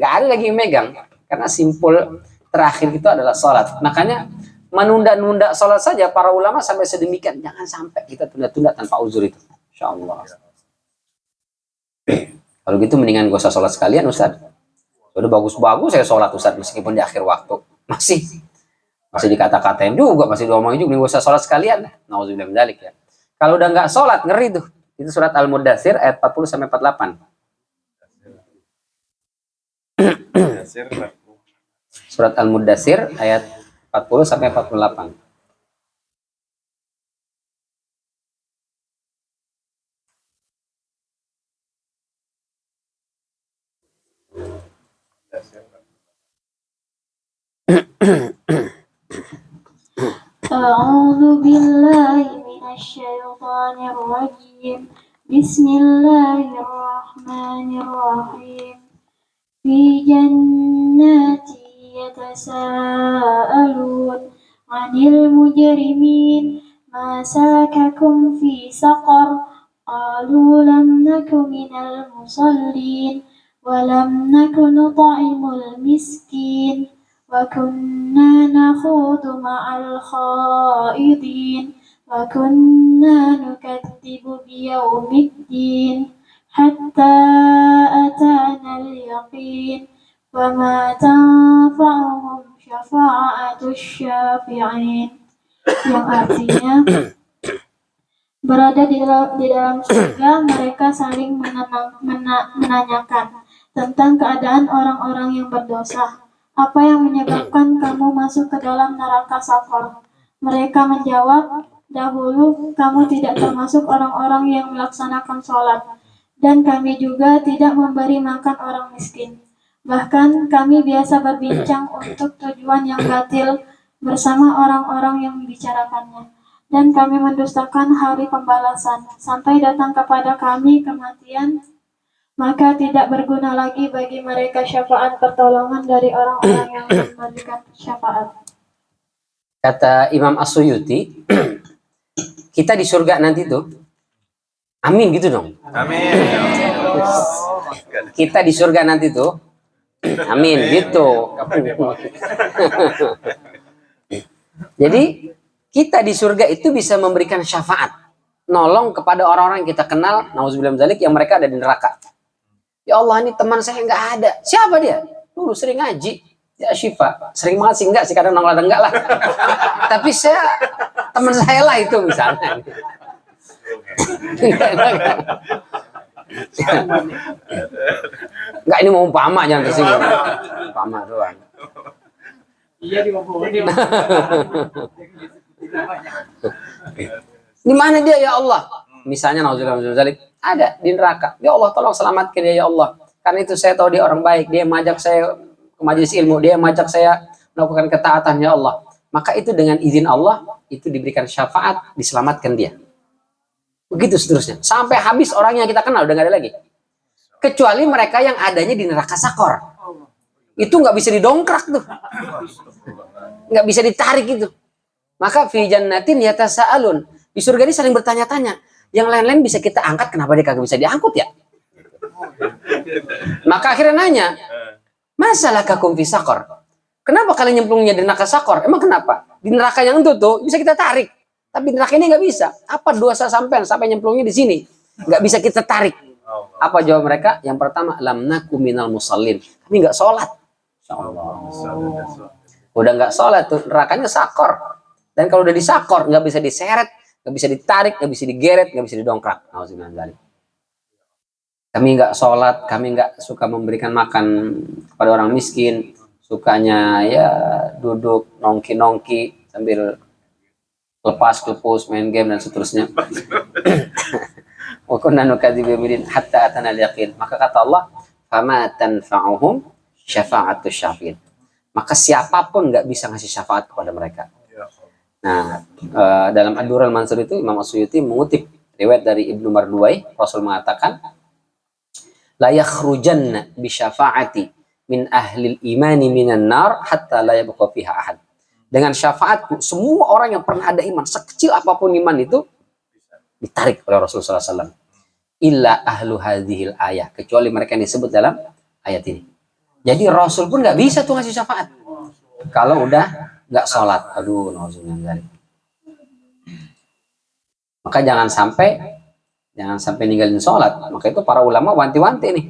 Nggak ada lagi yang megang. Karena simpul terakhir itu adalah sholat. Makanya menunda-nunda sholat saja para ulama sampai sedemikian. Jangan sampai kita tunda-tunda tanpa uzur itu. Insya Allah. Kalau gitu mendingan gak usah sholat sekalian Ustaz. Udah bagus-bagus saya sholat Ustaz meskipun di akhir waktu. Masih dikata-katain juga, masih diomongin juga, gak usah sholat sekalian. Nauzubillah min dzalik ya. Kalau udah nggak sholat, ngeri tuh. Itu surat Al-Mudaththir ayat 40 sampai 48. Surat Al-Mudaththir ayat 40 sampai 48. أعوذ بالله من الشيطان الرجيم بسم الله الرحمن الرحيم في جنات يتساءلون عن المجرمين ما سلككم في سقر قالوا لم نك من المصلين ولم نك نطعم المسكين وكنا نخوض مع الخائضين وكنا نكذب بيوم الدين حتى أتانا اليقين وما تنفعهم شفاعة الشافعين. Yang artinya berada di dalam surga mereka saling menanyakan tentang keadaan orang-orang yang berdosa. Apa yang menyebabkan kamu masuk ke dalam neraka Sakor? Mereka menjawab, dahulu kamu tidak termasuk orang-orang yang melaksanakan sholat, dan kami juga tidak memberi makan orang miskin. Bahkan kami biasa berbincang untuk tujuan yang batil bersama orang-orang yang membicarakannya. Dan kami mendustakan hari pembalasan, sampai datang kepada kami kematian, maka tidak berguna lagi bagi mereka syafaat pertolongan dari orang-orang yang memberikan syafaat. Kata Imam As-Suyuti, kita di surga nanti tuh, amin gitu dong. Amin. Kita di surga nanti tuh, amin gitu. Jadi kita di surga itu bisa memberikan syafaat, nolong kepada orang-orang yang kita kenal, nauzubillah min dzalik, yang mereka ada di neraka. Ya Allah, ini teman saya nggak ada. Siapa dia? Dulu sering ngaji. Ya Syifa, sering banget sih enggak sih, kadang nongol enggak lah. Tapi teman saya lah itu misalnya. Enggak, ini mau umpama, jangan tersinggung. Umpama doang. Iya di bawah dia. Di mana dia ya Allah? Misalnya nauzubillah ada di neraka. Ya Allah, tolong selamatkan dia ya Allah. Karena itu saya tahu dia orang baik, dia mengajak saya ke majelis ilmu, dia mengajak saya melakukan ketaatan ya Allah. Maka itu dengan izin Allah itu diberikan syafaat, diselamatkan dia. Begitu seterusnya. Sampai habis orang yang kita kenal udah nggak ada lagi. Kecuali mereka yang adanya di neraka sakor. Itu nggak bisa didongkrak tuh. Nggak bisa ditarik itu. Maka fi jannatin yatasaalun. Di surga ini saling bertanya-tanya. Yang lain-lain bisa kita angkat, kenapa dia kagak bisa diangkut ya? Maka akhirnya nanya, masalah kakum fi sakor. Kenapa kalian nyemplungnya di neraka sakor? Emang kenapa? Di neraka yang itu tuh bisa kita tarik. Tapi neraka ini nggak bisa. Apa dosa sampai nyemplungnya di sini? Nggak bisa kita tarik. Apa jawab mereka? Yang pertama, lam naku minal musallin. Kami nggak sholat. Udah nggak sholat tuh, nerakanya sakor. Dan kalau udah disakor, nggak bisa diseret, nggak bisa ditarik, nggak bisa digeret, nggak bisa didongkrak. Kami nggak sholat, kami nggak suka memberikan makan kepada orang miskin, sukanya ya duduk nongki-nongki sambil lepas-lepus, main game dan seterusnya. Wa kunna nukadzibu bidin hatta atana al-yaqin. Maka kata Allah, fama tanfa'uhum syafa'atu syafi'in. Maka siapapun nggak bisa ngasih syafaat kepada mereka. Nah, dalam Ad-Durrul Mansur itu Imam As-Suyuti mengutip riwayat dari Ibnu Marduwai, Rasul mengatakan, la yakhrujanna bi syafa'ati min ahlil imani minan nar hatta la yabqa fiha ahad. Dengan syafaatku, semua orang yang pernah ada iman, sekecil apapun iman itu, ditarik oleh Rasulullah SAW. Illa ahlu hadhil ayah, kecuali mereka yang disebut dalam ayat ini. Jadi Rasul pun nggak bisa tuh ngasih syafaat kalau udah nggak sholat. Aduh, nauzubillah. Maka jangan sampai ninggalin sholat. Maka itu para ulama wanti-wanti nih,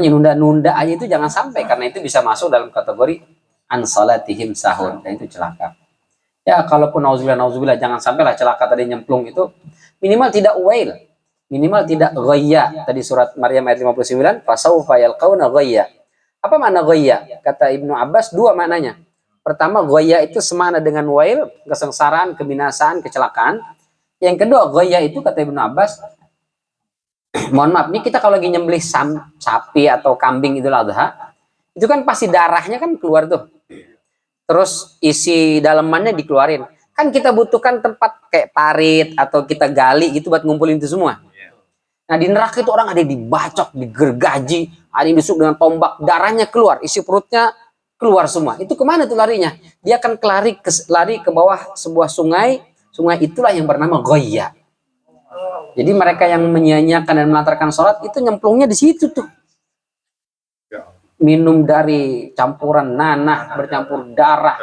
nunda-nunda aja itu jangan sampai, karena itu bisa masuk dalam kategori an salatihim sahun, dan itu celaka. Ya kalaupun nauzubillah jangan sampailah celaka tadi nyemplung itu, minimal tidak wail, minimal tidak ghayya. Tadi surat Maryam ayat 59, fasaufa yalqauna ghayya. Apa makna ghayya? Kata Ibnu Abbas dua maknanya. Pertama, ghayya itu semana dengan wail, kesengsaraan, kebinasaan, kecelakaan. Yang kedua, ghayya itu kata Ibnu Abbas, mohon maaf, ini kita kalau lagi nyembelih sapi atau kambing Idul Adha, itu kan pasti darahnya kan keluar tuh. Terus isi dalemannya dikeluarin. Kan kita butuhkan tempat kayak parit atau kita gali gitu buat ngumpulin itu semua. Nah di neraka itu orang ada yang dibacok, digergaji, ada yang disuk dengan tombak, darahnya keluar, isi perutnya keluar semua. Itu kemana tuh larinya? Dia akan lari ke bawah sebuah sungai. Sungai itulah yang bernama Ghayya. Jadi mereka yang menyia-nyiakan dan melantarkan sholat itu nyemplungnya di situ tuh. Minum dari campuran nanah, bercampur darah,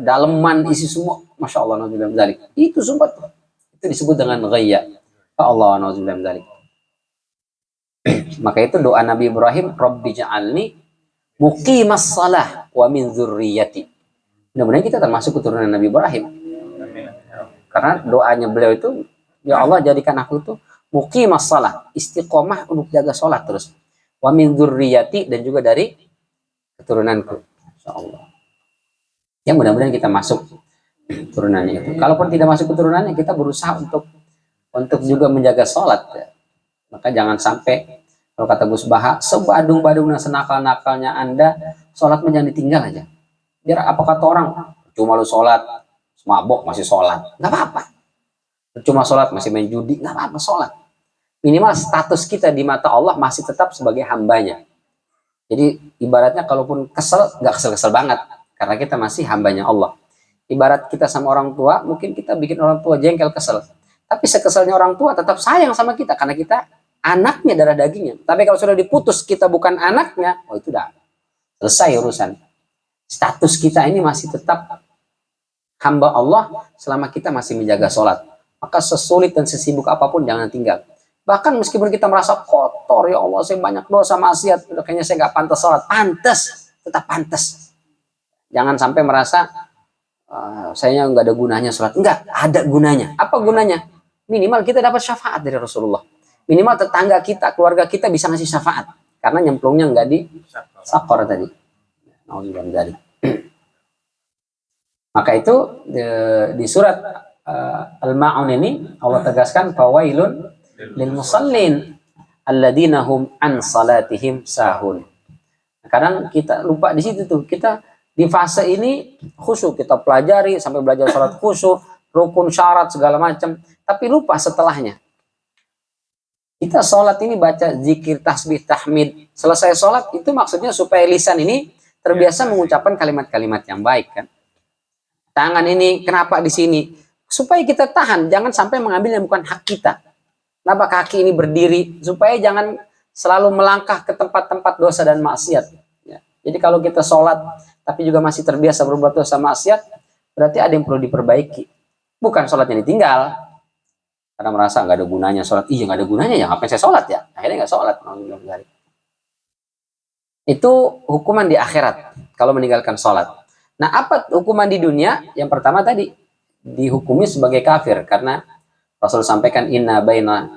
daleman, isi semua. Masya Allah, nauzubillah min dzalik. Itu sumpah tuh. Itu disebut dengan Ghayya. Allah, nauzubillah min dzalik. Maka itu doa Nabi Ibrahim, Rabbi ja'alni muqimas salah wa min dzurriyyati. Mudah-mudahan kita termasuk keturunan Nabi Ibrahim. Karena doanya beliau itu, ya Allah jadikan aku itu muqimas salah, istiqomah untuk jaga sholat terus. Wa min dzurriyyati, dan juga dari keturunanku. Insyaallah. Ya mudah-mudahan kita masuk keturunannya itu. Kalaupun tidak masuk keturunannya, kita berusaha untuk juga menjaga sholat. Maka jangan sampai, kalau kata Gus Baha, sebadung-badung dan senakal-nakalnya Anda, sholat jangan ditinggal aja. Biar apa kata orang, cuma lu sholat, mabok masih sholat, nggak apa-apa. Cuma sholat masih main judi, nggak apa-apa sholat. Minimal status kita di mata Allah masih tetap sebagai hambanya. Jadi ibaratnya kalaupun kesel, nggak kesel-kesel banget, karena kita masih hambanya Allah. Ibarat kita sama orang tua, mungkin kita bikin orang tua jengkel, kesel. Tapi sekeselnya orang tua tetap sayang sama kita karena kita anaknya, darah dagingnya. Tapi kalau sudah diputus kita bukan anaknya, oh itu udah selesai urusan. Status kita ini masih tetap hamba Allah selama kita masih menjaga sholat. Maka sesulit dan sesibuk apapun jangan tinggal. Bahkan meskipun kita merasa kotor, ya Allah saya banyak dosa maksiat, udah kayaknya saya nggak pantas sholat. Pantas, tetap pantas. Jangan sampai merasa saya nggak ada gunanya sholat. Enggak, ada gunanya. Apa gunanya? Minimal kita dapat syafaat dari Rasulullah. Minimal tetangga kita, keluarga kita bisa ngasih syafaat. Karena nyemplungnya nggak di sakor tadi. Maka itu di surat Al-Ma'un ini Allah tegaskan fawailun lil musallin alladzina hum an salatihim sahun. Kadang kita lupa di situ tuh. Kita di fase ini khusyuk, kita pelajari sampai belajar salat khusyuk, rukun, syarat segala macam, tapi lupa setelahnya. Kita sholat ini baca zikir, tasbih, tahmid. Selesai sholat itu maksudnya supaya lisan ini terbiasa mengucapkan kalimat-kalimat yang baik kan. Tangan ini kenapa di sini? Supaya kita tahan, jangan sampai mengambil yang bukan hak kita. Kenapa kaki ini berdiri? Supaya jangan selalu melangkah ke tempat-tempat dosa dan maksiat. Ya. Jadi kalau kita sholat tapi juga masih terbiasa berbuat dosa maksiat, berarti ada yang perlu diperbaiki. Bukan sholatnya ditinggal, karena merasa nggak ada gunanya sholat. Iya nggak ada gunanya ya, ngapain saya sholat ya? Akhirnya nggak sholat. Itu hukuman di akhirat kalau meninggalkan sholat. Nah apa hukuman di dunia? Yang pertama tadi dihukumi sebagai kafir karena Rasul sampaikan inna baina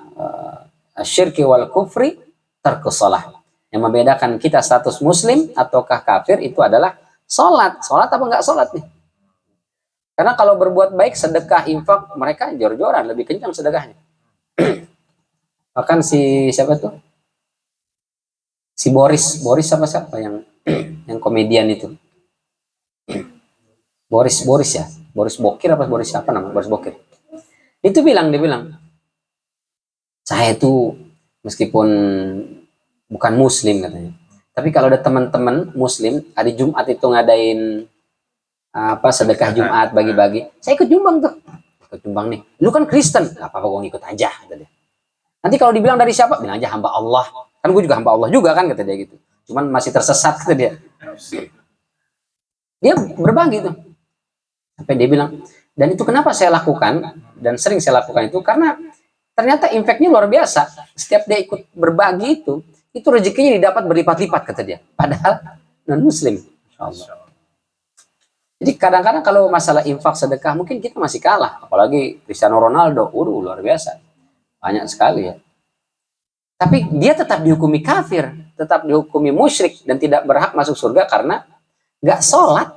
syirki wal kufri tarkus shalah. Yang membedakan kita status muslim ataukah kafir itu adalah sholat. Sholat apa nggak sholat nih? Karena kalau berbuat baik, sedekah, infak, mereka jor-joran, lebih kencang sedekahnya. Bahkan si siapa tuh? Si Boris siapa yang komedian itu? Boris ya, Boris Bokir apa Boris siapa namanya? Boris Bokir. Dia bilang, saya itu meskipun bukan muslim katanya, tapi kalau ada teman-teman muslim hari Jumat itu ngadain sedekah Jumat bagi-bagi, saya ikut nyumbang tuh. Ikut nyumbang nih. Lu kan Kristen, nggak apa-apa gue ngikut aja kata dia. Nanti kalau dibilang dari siapa, bilang aja hamba Allah. Kan gue juga hamba Allah juga kan kata dia gitu. Cuman masih tersesat kata dia. Dia berbagi tuh. Sampai dia bilang, dan itu kenapa saya lakukan dan sering saya lakukan itu karena ternyata impactnya luar biasa. Setiap dia ikut berbagi itu rezekinya didapat berlipat-lipat kata dia. Padahal non muslim. Insyaallah. Jadi kadang-kadang kalau masalah infak sedekah mungkin kita masih kalah. Apalagi Cristiano Ronaldo, luar biasa. Banyak sekali ya. Tapi dia tetap dihukumi kafir, tetap dihukumi musyrik dan tidak berhak masuk surga karena nggak sholat.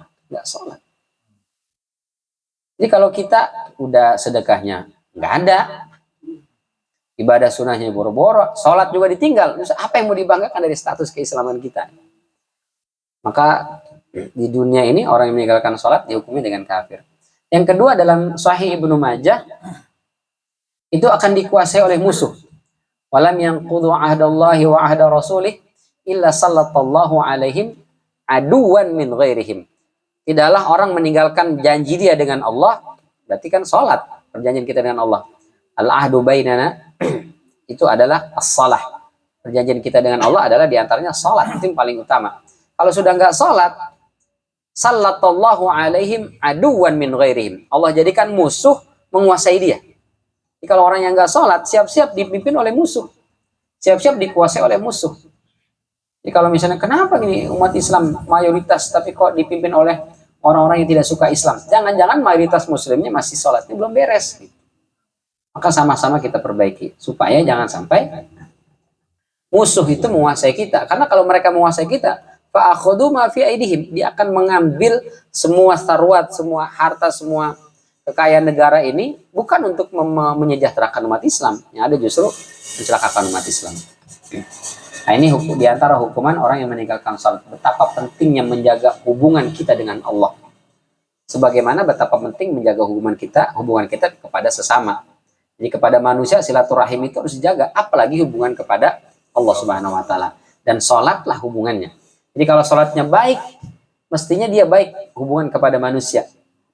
Jadi kalau kita udah sedekahnya nggak ada, ibadah sunnahnya boro-boro, sholat juga ditinggal, terus apa yang mau dibanggakan dari status keislaman kita? Maka di dunia ini orang yang meninggalkan sholat dihukumi dengan kafir. Yang kedua dalam Sahih Ibnu Majah itu akan dikuasai oleh musuh. Walam yanqudu ahdallahi wa ahda rasulih illa sallallahu alaihim aduwan min ghairihim. Tidaklah orang meninggalkan janji dia dengan Allah, berarti kan sholat, perjanjian kita dengan Allah. Al-ahdu bainana itu adalah as-salah. Perjanjian kita dengan Allah adalah diantaranya sholat, itu yang paling utama. Kalau sudah nggak sholat, sallallahu alaihim aduwan min ghairihim. Allah jadikan musuh menguasai dia. Jadi kalau orang yang nggak sholat, siap-siap dipimpin oleh musuh. Siap-siap dikuasai oleh musuh. Jadi kalau misalnya, kenapa gini umat Islam mayoritas, tapi kok dipimpin oleh orang-orang yang tidak suka Islam? Jangan-jangan mayoritas muslimnya masih sholatnya belum beres. Maka sama-sama kita perbaiki. Supaya jangan sampai musuh itu menguasai kita. Karena kalau mereka menguasai kita, fa'akhudu ma fi aidihim, dia akan mengambil semua sarwat, semua harta, semua kekayaan negara ini bukan untuk menyejahterakan umat Islam, yang ada justru mencelakakan umat Islam. Nah ini diantara hukuman orang yang meninggalkan salat. Betapa pentingnya menjaga hubungan kita dengan Allah. Sebagaimana betapa penting menjaga hubungan kita kepada sesama. Jadi kepada manusia silaturahim itu harus dijaga, apalagi hubungan kepada Allah Subhanahu Wa Taala. Dan sholatlah hubungannya. Jadi kalau sholatnya baik, mestinya dia baik hubungan kepada manusia.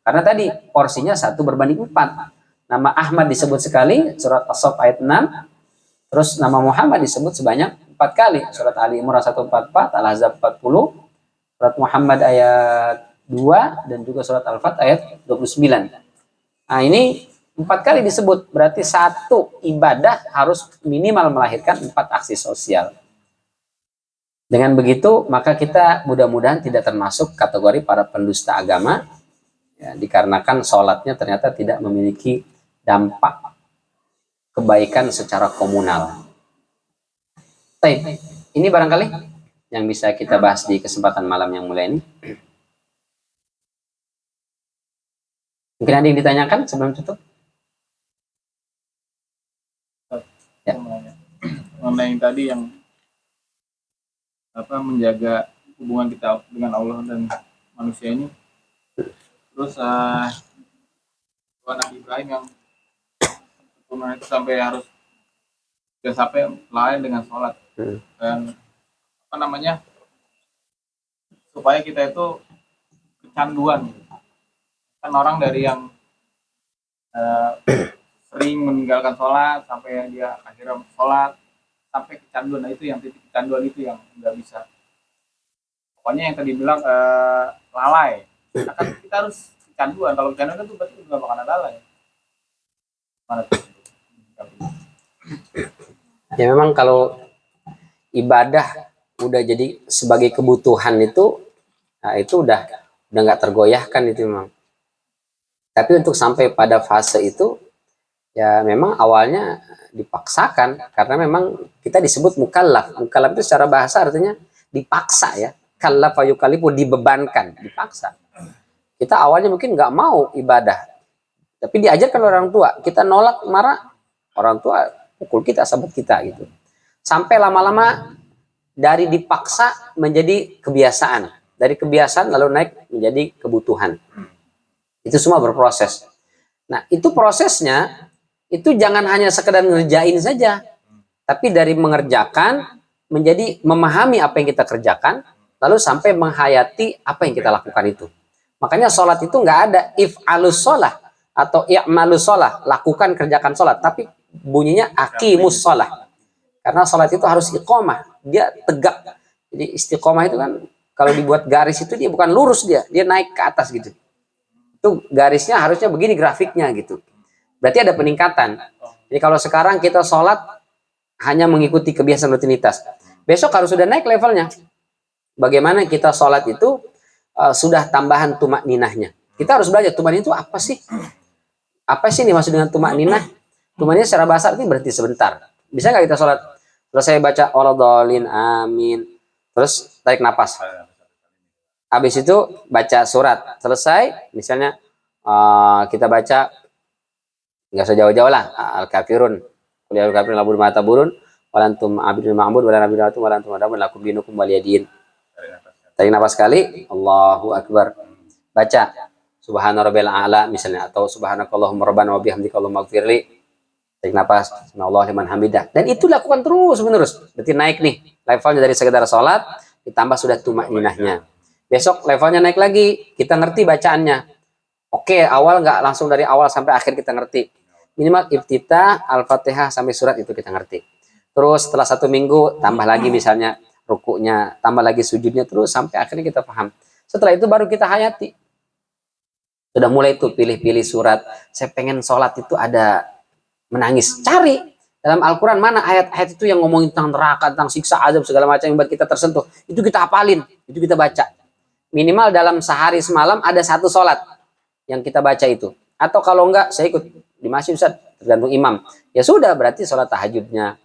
Karena tadi porsinya 1/4. Nama Ahmad disebut sekali, surat As-Saff ayat 6. Terus nama Muhammad disebut sebanyak 4 kali. Surat Ali Imran 144, Al-Ahzab 40, surat Muhammad ayat 2, dan juga surat Al-Fat ayat 29. Nah ini 4 kali disebut, berarti satu ibadah harus minimal melahirkan 4 aksi sosial. Dengan begitu, maka kita mudah-mudahan tidak termasuk kategori para pendusta agama, ya, dikarenakan sholatnya ternyata tidak memiliki dampak kebaikan secara komunal. Baik, ini barangkali yang bisa kita bahas di kesempatan malam yang mulia ini. Mungkin ada yang ditanyakan sebelum tutup? Ya. Mengenai tadi yang menjaga hubungan kita dengan Allah dan manusia ini, terus Nabi Ibrahim yang keturunan itu sampai harus lain dengan sholat, dan supaya kita itu kecanduan. Kan orang dari yang sering meninggalkan sholat sampai dia akhirnya sholat sampai kecanduan. Nah itu yang titik kecanduan itu yang nggak bisa. Pokoknya yang tadi bilang lalai. Nah, kan kita harus kecanduan. Kalau kecanduan itu berarti nggak bakal ada lalai. Mana tuh? Ya memang kalau ibadah udah jadi sebagai kebutuhan itu, nah itu udah nggak tergoyahkan itu memang. Tapi untuk sampai pada fase itu, ya memang awalnya dipaksakan, karena memang kita disebut mukallaf. Mukallaf itu secara bahasa artinya dipaksa ya. Kallafa yukallifu, dibebankan, dipaksa. Kita awalnya mungkin nggak mau ibadah, tapi diajarkan oleh orang tua. Kita nolak, marah, orang tua pukul kita, sabut kita gitu. Sampai lama-lama dari dipaksa menjadi kebiasaan. Dari kebiasaan lalu naik menjadi kebutuhan. Itu semua berproses. Nah, itu prosesnya itu jangan hanya sekedar ngerjain saja, tapi dari mengerjakan menjadi memahami apa yang kita kerjakan, lalu sampai menghayati apa yang kita lakukan itu. Makanya sholat itu nggak ada if'alus sholah atau i'malus sholah, lakukan kerjakan sholat, tapi bunyinya aqimus sholah. Karena sholat itu harus iqomah, dia tegak. Jadi istiqomah itu kan kalau dibuat garis itu dia bukan lurus, dia naik ke atas gitu. Itu garisnya harusnya begini grafiknya gitu. Berarti ada peningkatan. Jadi kalau sekarang kita sholat hanya mengikuti kebiasaan rutinitas, besok harus sudah naik levelnya. Bagaimana kita sholat itu sudah tambahan tumak ninahnya. Kita harus belajar tumak ninah itu apa sih? Apa sih nih maksud dengan tumak ninah? Tumak ninah secara bahasa artinya berhenti sebentar. Bisa nggak kita sholat? Terus saya baca waladhdallin amin. Terus tarik napas. Habis itu baca surat. Selesai, misalnya kita baca, nggak usah jauh-jauh lah, Al-Kafirun. Qul kafirun la budma taburun walantum abidul ma'bud walan abidatum walantum adamun lakum dinukum waliyadin. Tarik napas sekali, Allahu Akbar. Baca Subhana rabbil a'la misalnya, atau subhanakallahumma rabbana wa bihamdika allahumma ighfirli. Tarik napas, subhanallah liman hamidah. Dan itu lakukan terus menerus. Berarti naik nih levelnya dari sekedar sholat ditambah sudah tumak ninahnya. Besok levelnya naik lagi, kita ngerti bacaannya. Oke, awal nggak langsung dari awal sampai akhir kita ngerti. Minimal iftitah, Al-Fatihah sampai surat itu kita ngerti. Terus setelah 1 minggu tambah lagi misalnya rukuknya, tambah lagi sujudnya, terus sampai akhirnya kita paham. Setelah itu baru kita hayati. Sudah mulai tuh pilih-pilih surat. Saya pengen sholat itu ada menangis. Cari dalam Al-Quran mana ayat-ayat itu yang ngomongin tentang neraka, tentang siksa azab segala macam yang buat kita tersentuh. Itu kita hafalin, itu kita baca. Minimal dalam sehari semalam ada 1 sholat yang kita baca itu. Atau kalau enggak, saya ikut di masjid Ustaz, tergantung imam. Ya sudah, berarti sholat tahajudnya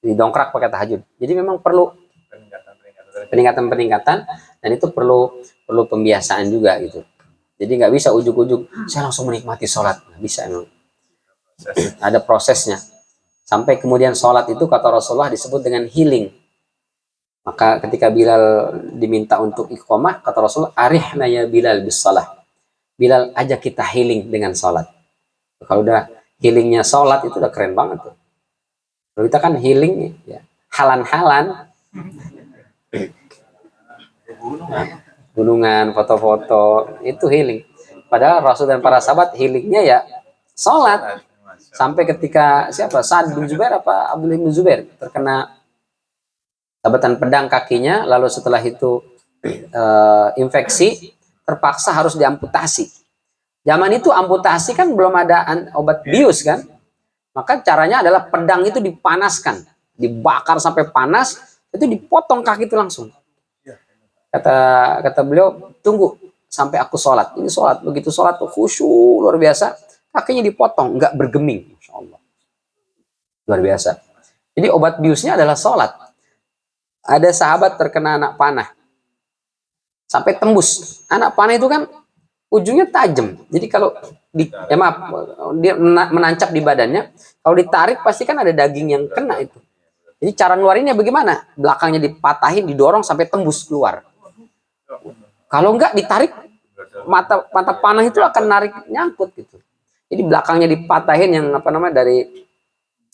didongkrak pakai tahajud. Jadi memang perlu peningkatan, dan itu perlu pembiasaan juga gitu. Jadi nggak bisa ujuk-ujuk saya langsung menikmati sholat, nggak bisa emang. Ada prosesnya. Sampai kemudian sholat itu kata Rasulullah disebut dengan healing. Maka ketika Bilal diminta untuk iqomah, kata Rasulullah, arihna ya Bilal bis shalah. Bilal ajak kita healing dengan sholat. Kalau udah healingnya sholat itu udah keren banget tuh. Kalau kita kan healing ya halan-halan, gunungan, foto-foto, itu healing. Padahal Rasul dan para sahabat healingnya ya sholat. Sampai ketika siapa? Sa'ad bin Zubair apa Abdullah bin Zubair terkena sabatan pedang kakinya, lalu setelah itu infeksi, terpaksa harus diamputasi. Zaman itu amputasi kan belum ada obat bius kan, maka caranya adalah pedang itu dipanaskan, dibakar sampai panas, itu dipotong kaki itu langsung. Kata beliau, tunggu sampai aku sholat. Ini sholat, begitu sholat tuh khusyuk luar biasa, kakinya dipotong, nggak bergeming, Masya Allah, luar biasa. Jadi obat biusnya adalah sholat. Ada sahabat terkena anak panah sampai tembus. Anak panah itu kan ujungnya tajam. Jadi kalau dia menancap di badannya, kalau ditarik pasti kan ada daging yang kena itu. Jadi cara ngeluarinnya bagaimana? Belakangnya dipatahin, didorong sampai tembus keluar. Kalau enggak ditarik, mata panah itu akan narik nyangkut gitu. Jadi belakangnya dipatahin yang dari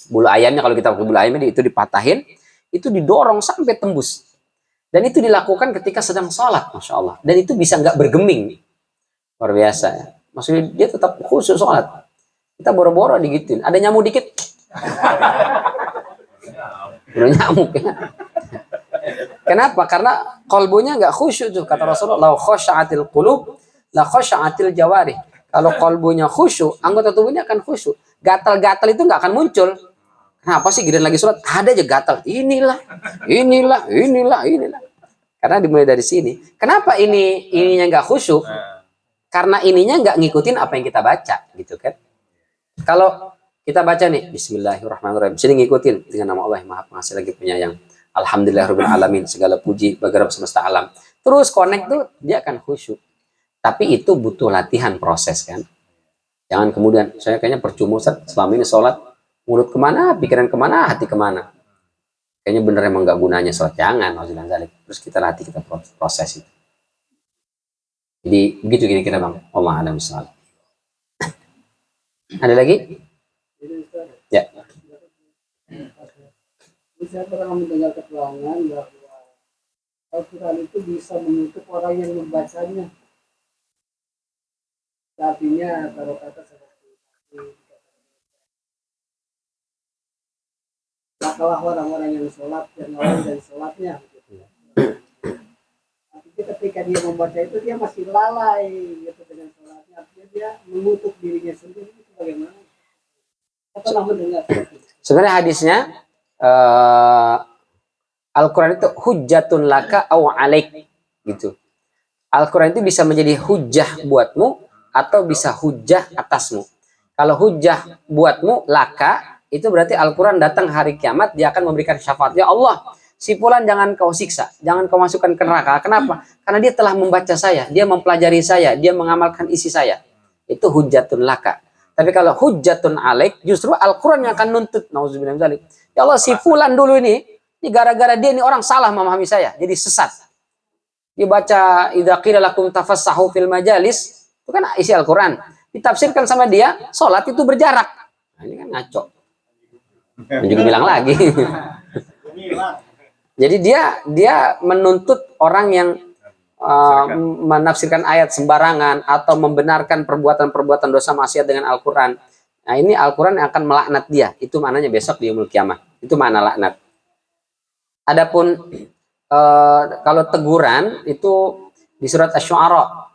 bulu ayamnya, kalau kita pakai bulu ayamnya itu dipatahin, itu didorong sampai tembus. Dan itu dilakukan ketika sedang sholat, Masya Allah. Dan itu bisa nggak bergeming. Luar biasa ya. Maksudnya dia tetap khusyuk sholat. Kita boro-boro digituin. Ada nyamuk dikit. Udah nyamuk ya. Kenapa? Karena kolbunya nggak khusyuk tuh. Kata Rasulullah, "Lau khosya'atil qulub, la khosya'atil jawarih." Kalau kolbunya khusyuk, anggota tubuhnya akan khusyuk. Gatal-gatal itu nggak akan muncul. Kenapa sih giliran lagi sholat ada aja gatal? Inilah. Karena dimulai dari sini. Kenapa ininya nggak khusyuk? Karena ininya nggak ngikutin apa yang kita baca, gitu kan? Kalau kita baca nih, Bismillahirrahmanirrahim, sini ngikutin dengan nama Allah yang Maha Pengasih lagi Penyayang. Alhamdulillahirabbil alamin, segala puji bagi Rabb semesta alam. Terus connect tuh dia akan khusyuk. Tapi itu butuh latihan, proses kan. Jangan kemudian saya kayaknya percuma Ustaz, selama ini sholat mulut kemana, pikiran kemana, hati kemana. Kayaknya bener emang nggak gunanya sholat. Jangan, terus kita latih, kita proses itu. Jadi begitu kira-kira Bang. Allah a'lam bishawab. Ada lagi? Ya. Saya pernah mendengar keterangan bahwa Al-Quran itu bisa menutup orang yang membacanya. Artinya kalau kata seperti makalah orang-orang yang sholat dan lalai dari sholatnya. Artinya ketika dia membaca itu dia masih lalai gitu dengan sholatnya. Artinya dia mengutuk dirinya sendiri. Itu bagaimana? Saya pernah mendengar. Sebenarnya hadisnya Al-Quran itu hujjatun laka aw alaik gitu. Al-Quran itu bisa menjadi hujjah buatmu atau bisa hujjah atasmu. Kalau hujjah buatmu laka, itu berarti Al-Quran datang hari kiamat, dia akan memberikan syafaat. Ya Allah, si fulan jangan kau siksa, jangan kau masukkan ke neraka. Kenapa? Karena dia telah membaca saya, dia mempelajari saya, dia mengamalkan isi saya. Itu hujjatun laka. Tapi kalau hujjatun alaik, justru Al-Quran yang akan nuntut. Nauzubillah min dzalik. Ya Allah, si fulan dulu ini gara-gara dia ini orang salah memahami saya, jadi sesat. Dia baca idza qila lakum tafassahu fil majalis, itu kan isi Al-Quran. Ditafsirkan sama dia, sholat itu berjarak. Nah, ini kan ngaco. Dan juga bilang lagi. Jadi dia menuntut orang yang menafsirkan ayat sembarangan atau membenarkan perbuatan-perbuatan dosa maksiat dengan Al-Quran. Nah, ini Al-Quran yang akan melaknat dia. Itu maknanya besok di yaumul kiamah. Itu makna laknat. Adapun kalau teguran itu di surat Asy-Syu'ara.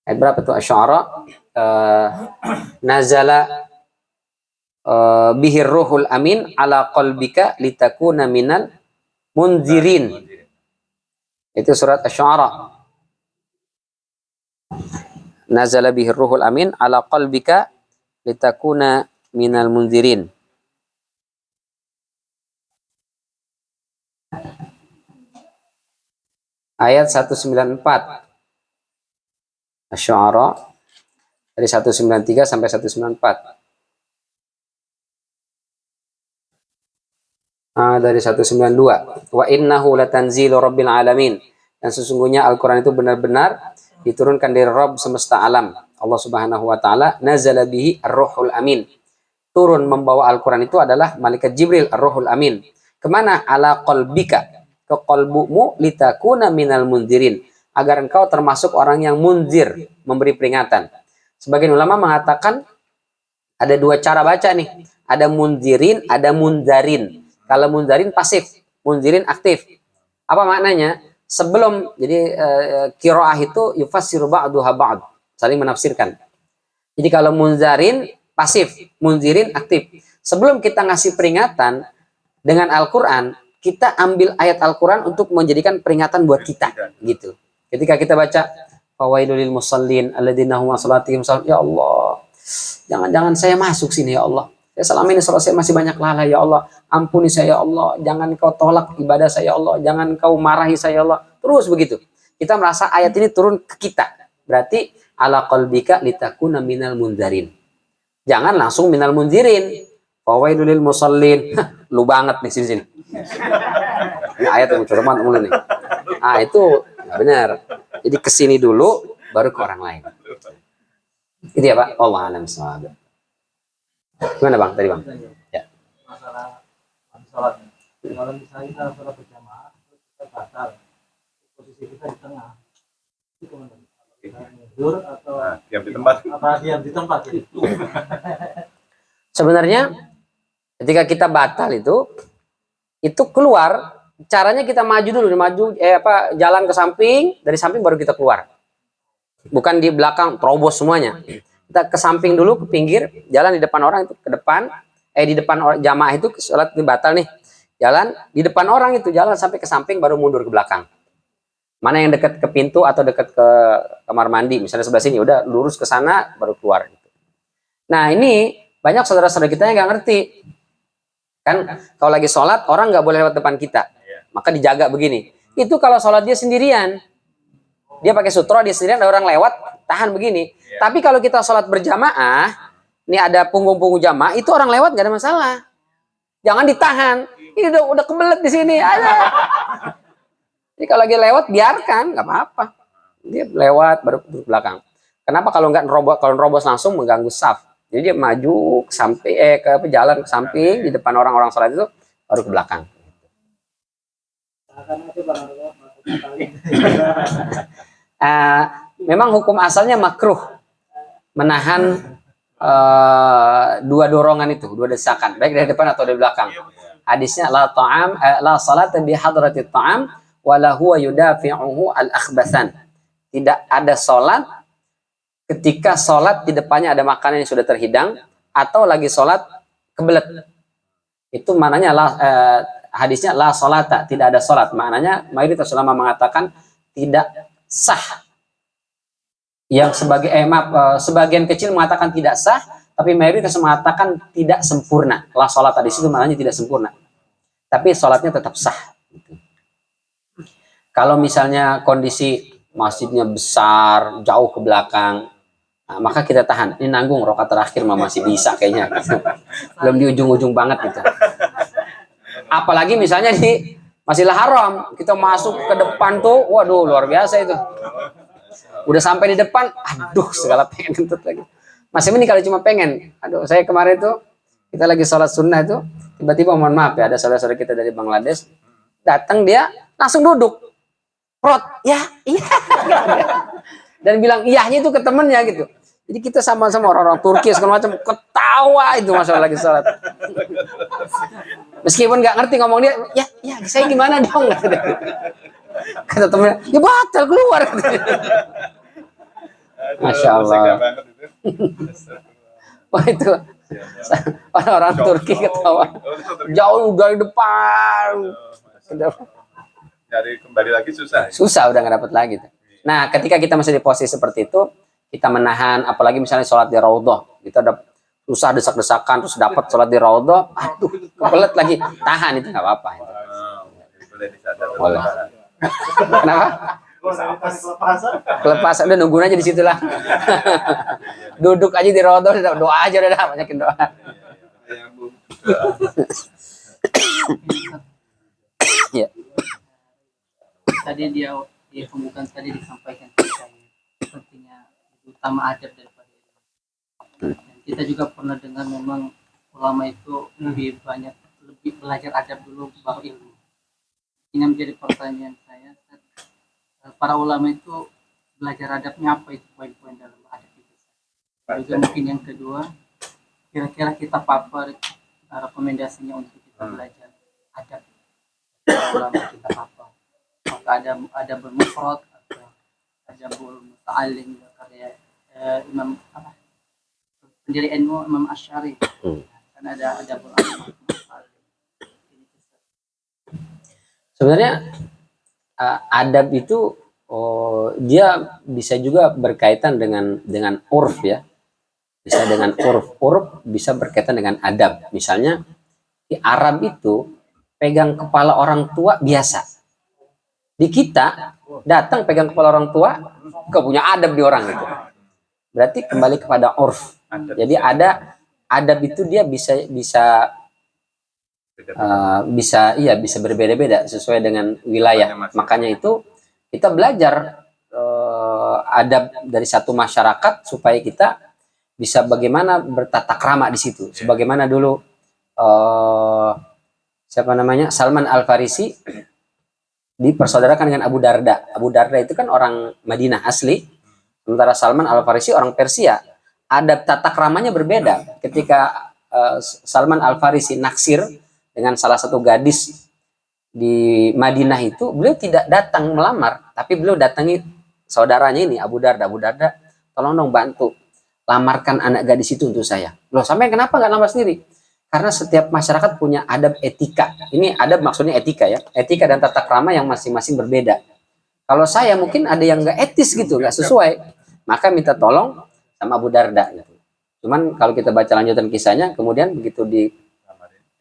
Ayat berapa tuh Asy-Syu'ara? Nazala bihir ruhul amin ala qalbika litakuna minal munzirin. Itu surat Asy-Syu'ara. Nazala bihir ruhul amin ala qalbika litakuna minal munzirin. Ayat 194. Asy-Syu'ara dari 193 sampai 194. Dari 192. Wa innahu latanzilu rabbil alamin. Dan sesungguhnya Al-Quran itu benar-benar diturunkan dari Rabb semesta alam. Allah Subhanahu wa taala nazala bihi ar-ruhul amin. Turun membawa Al-Quran itu adalah malaikat Jibril ar-ruhul amin. Kemana? Ala qalbika, ke qalbumu litakuna minal mundirin, agar engkau termasuk orang yang munzir, memberi peringatan. Sebagian ulama mengatakan ada dua cara baca nih. Ada munzirin, ada munzarin. Kalau munzarin pasif, munzirin aktif. Apa maknanya? Sebelum, jadi qiraah itu yufassiru ba'duha ba'd, saling menafsirkan. Jadi kalau munzarin pasif, munzirin aktif. Sebelum kita ngasih peringatan dengan Al-Qur'an, kita ambil ayat Al-Qur'an untuk menjadikan peringatan buat kita, gitu. Ketika kita baca fawailul lil musallin alladzina hum salatihim sahun, ya Allah, jangan saya masuk sini ya Allah. Ya selama ini sholat saya masih banyak lalai ya Allah. Ampuni saya ya Allah. Jangan kau tolak ibadah saya ya Allah. Jangan kau marahi saya ya Allah. Terus begitu. Kita merasa ayat ini turun ke kita. Berarti ala qalbika litakuna minal munzarin. Jangan langsung minal munzirin. Fawailul lil musallin. Lu banget nih sini. Ini ayat yang curmat mulu nih. Ah itu nggak benar. Jadi kesini dulu baru ke orang lain. Itu ya Pak. Allah alam shawab. Gimana Bang? Tadi Bang? Ya. Masalah sholat. Kalau misalnya kita sholat berjamaah, kita batal, posisi kita di tengah, itu kemana? Kita mundur atau diam di tempat? Apa diam di tempat? Itu. Sebenarnya ketika kita batal itu keluar, caranya kita maju dulu, jalan ke samping, dari samping baru kita keluar. Bukan di belakang terobos semuanya. Kita ke samping dulu, ke pinggir, jalan di depan orang itu ke depan, di depan jamaah itu sholat ini batal nih. Jalan di depan orang itu, jalan sampai ke samping baru mundur ke belakang. Mana yang dekat ke pintu atau dekat ke kamar mandi, misalnya sebelah sini, udah lurus ke sana baru keluar gitu. Nah, ini banyak saudara-saudara kita yang nggak ngerti. Kan kalau lagi sholat orang nggak boleh lewat depan kita. Maka dijaga begini. Itu kalau sholat dia sendirian. Dia pakai sutro, dia sendirian, ada orang lewat, tahan begini. Tapi kalau kita sholat berjamaah, ini ada punggung-punggung jamaah, itu orang lewat nggak ada masalah. Jangan ditahan. Ini udah kebelet di sini. Ada. Jadi kalau lagi lewat biarkan, nggak apa-apa. Dia lewat baru ke belakang. Kenapa kalau nggak nerobos langsung mengganggu saf? Jadi dia maju ke samping, jalan ke samping di depan orang-orang sholat itu baru ke belakang. Memang hukum asalnya makruh menahan dua dorongan itu, dua desakan, baik dari depan atau dari belakang. Hadisnya la salat bi hadratit ta'am wa la huwa yudafi'uhu al-akhbathan. Tidak ada salat ketika salat di depannya ada makanan yang sudah terhidang atau lagi salat kebelet. Itu maknanya hadisnya la salata, tidak ada salat. Maknanya mayoritas ulama mengatakan tidak sah. Yang sebagian kecil mengatakan tidak sah, tapi mayoritas mengatakan tidak sempurna. La salat di situ maknanya tidak sempurna. Tapi salatnya tetap sah. Kalau misalnya kondisi masjidnya besar, jauh ke belakang, nah, maka kita tahan. Ini nanggung rakaat terakhir masih bisa kayaknya. Belum di ujung-ujung banget gitu. Apalagi misalnya di Masjidil Haram, kita masuk ke depan tuh, waduh luar biasa itu. Udah sampai di depan, aduh segala pengen kentut lagi. Masih ini kalau cuma pengen, aduh saya kemarin tuh kita lagi sholat sunnah itu, tiba-tiba mohon maaf ya ada saudara-saudara kita dari Bangladesh, datang dia langsung duduk, prot, ya, iya, dan bilang iyahnya itu ke temennya gitu. Jadi kita sama-sama orang-orang Turki segala macam ketawa itu masalah lagi sholat. Meskipun nggak ngerti ngomong dia, ya saya gimana dong? Kata temennya, ya batal keluar. Masya Allah. Wah itu orang-orang Turki ketawa. Jauh dari depan. Cari kembali lagi susah. Susah udah nggak dapat lagi. Nah ketika kita masih di posisi seperti itu, kita menahan, apalagi misalnya sholat di raudhah, kita ada susah desak-desakan terus dapat sholat di raudhah, aduh kebelet lagi, tahan itu nggak apa-apa. Boleh. Kenapa? Kelepasan udah nungguin aja di situ lah. Duduk aja di raudhah, doa aja udah, banyakin doa. Ya. Tadi dia pembukaan tadi disampaikan pentingnya utama adab daripada ilmu. Dan kita juga pernah dengar memang ulama itu lebih belajar adab dulu baru ilmu. Ini menjadi pertanyaan saya, para ulama itu belajar adabnya apa itu poin-poin dalam adab itu. Juga mungkin yang kedua, kira-kira kita papar rekomendasinya untuk kita belajar adab para ulama kita papar. Maka ada bermufrad atau ada bermuta'alim karya Imam pendiri NU Imam Asy'ari. Kan ada bermuta'alim. Sebenarnya adab itu dia bisa juga berkaitan dengan urf ya, bisa dengan urf bisa berkaitan dengan adab. Misalnya di Arab itu pegang kepala orang tua biasa, di kita datang pegang kepala orang tua gak punya adab di orang itu, berarti kembali kepada urf. Jadi ada adab itu dia bisa berbeda-beda sesuai dengan wilayah. Makanya itu kita belajar adab dari satu masyarakat supaya kita bisa bagaimana bertata krama di situ. Sebagaimana dulu Salman Al-Farisi dipersaudarakan dengan Abu Darda. Abu Darda itu kan orang Madinah asli, sementara Salman Al-Farisi orang Persia. Adab tata kramanya berbeda. Ketika Salman Al-Farisi naksir dengan salah satu gadis di Madinah itu, beliau tidak datang melamar, tapi beliau datangi saudaranya ini, Abu Darda. Abu Darda, tolong dong bantu, lamarkan anak gadis itu untuk saya. Loh, sampai kenapa nggak lamar sendiri? Karena setiap masyarakat punya adab etika. Ini adab maksudnya etika ya, etika dan tata krama yang masing-masing berbeda. Kalau saya mungkin ada yang nggak etis gitu, nggak sesuai, maka minta tolong sama Abu Darda. Gitu. Cuman kalau kita baca lanjutan kisahnya, kemudian begitu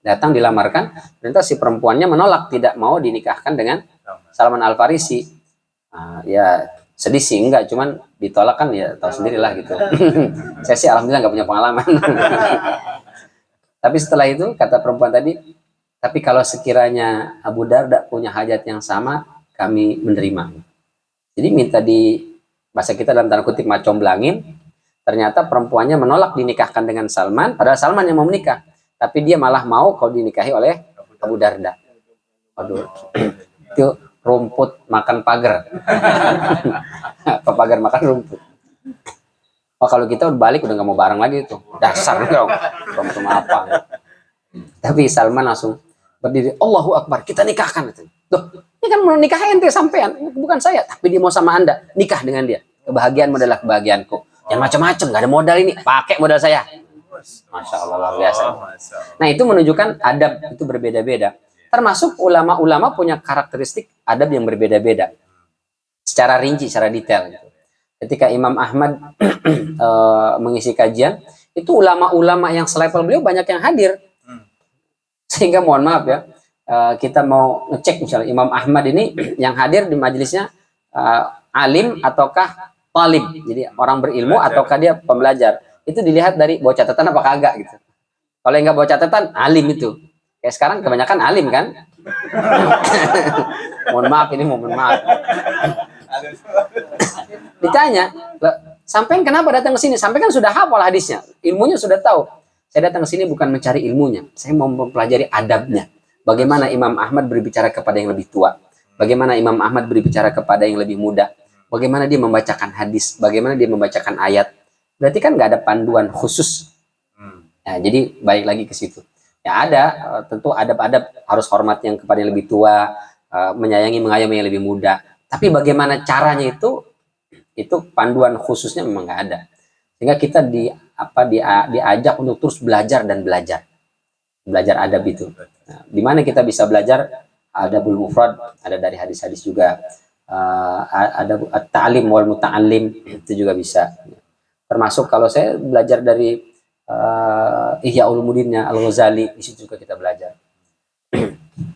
datang dilamarkan, ternyata si perempuannya menolak, tidak mau dinikahkan dengan Salman Al-Farisi. Ya sedih sih enggak, cuman ditolak kan ya tahu sendirilah gitu. Saya sih alhamdulillah nggak punya pengalaman. Tapi setelah itu kata perempuan tadi, tapi kalau sekiranya Abu Darda punya hajat yang sama, kami menerima. Jadi minta di bahasa kita dalam tanda kutip macomblangin. Ternyata perempuannya menolak dinikahkan dengan Salman, padahal Salman yang mau menikah. Tapi dia malah mau kalau dinikahi oleh Abu Darda. Aduh, itu rumput makan pagar. Pagar makan rumput. Oh, kalau kita udah balik udah nggak mau bareng lagi itu. Dasar dong. Rumput apa? Tapi Salman langsung berdiri, Allahu Akbar, kita nikahkan. Loh, ini kan mau nikah ente sampean, bukan saya. Tapi dia mau sama Anda, nikah dengan dia. Kebahagiaanmu adalah kebahagiaanku. Yang macam-macam, nggak ada modal ini, pakai modal saya. Masya Allah, luar biasa. Nah, itu menunjukkan adab itu berbeda-beda. Termasuk ulama-ulama punya karakteristik adab yang berbeda-beda. Secara rinci, secara detail. Ketika Imam Ahmad mengisi kajian, itu ulama-ulama yang selevel beliau banyak yang hadir. Sehingga mohon maaf ya, kita mau ngecek misalnya Imam Ahmad ini yang hadir di majelisnya alim ataukah talib. Jadi orang berilmu ataukah dia pembelajar. Itu dilihat dari bawa catatan apa kagak gitu. Kalau yang nggak bawa catatan, alim itu. Kayak sekarang kebanyakan alim kan. Mohon maaf, ini mohon maaf. Ditanya, sampai kenapa datang ke sini? Sampai kan sudah hafal hadisnya, ilmunya sudah tahu. Saya datang ke sini bukan mencari ilmunya, saya mau mempelajari adabnya. Bagaimana Imam Ahmad berbicara kepada yang lebih tua, bagaimana Imam Ahmad berbicara kepada yang lebih muda, bagaimana dia membacakan hadis, bagaimana dia membacakan ayat. Berarti kan nggak ada panduan khusus. Nah, jadi balik lagi ke situ. Ya ada, tentu adab-adab harus hormat yang kepada yang lebih tua, menyayangi, mengayomi yang lebih muda. Tapi bagaimana caranya itu panduan khususnya memang nggak ada. Sehingga kita diajak untuk terus belajar dan belajar adab itu. Nah, di mana kita bisa belajar adabul mufrad, ada dari hadis-hadis juga, ada at-ta'lim wal muta'allim, itu juga bisa. Termasuk kalau saya belajar dari Ihya Ulumuddinnya Al-Ghazali, di situ juga kita belajar.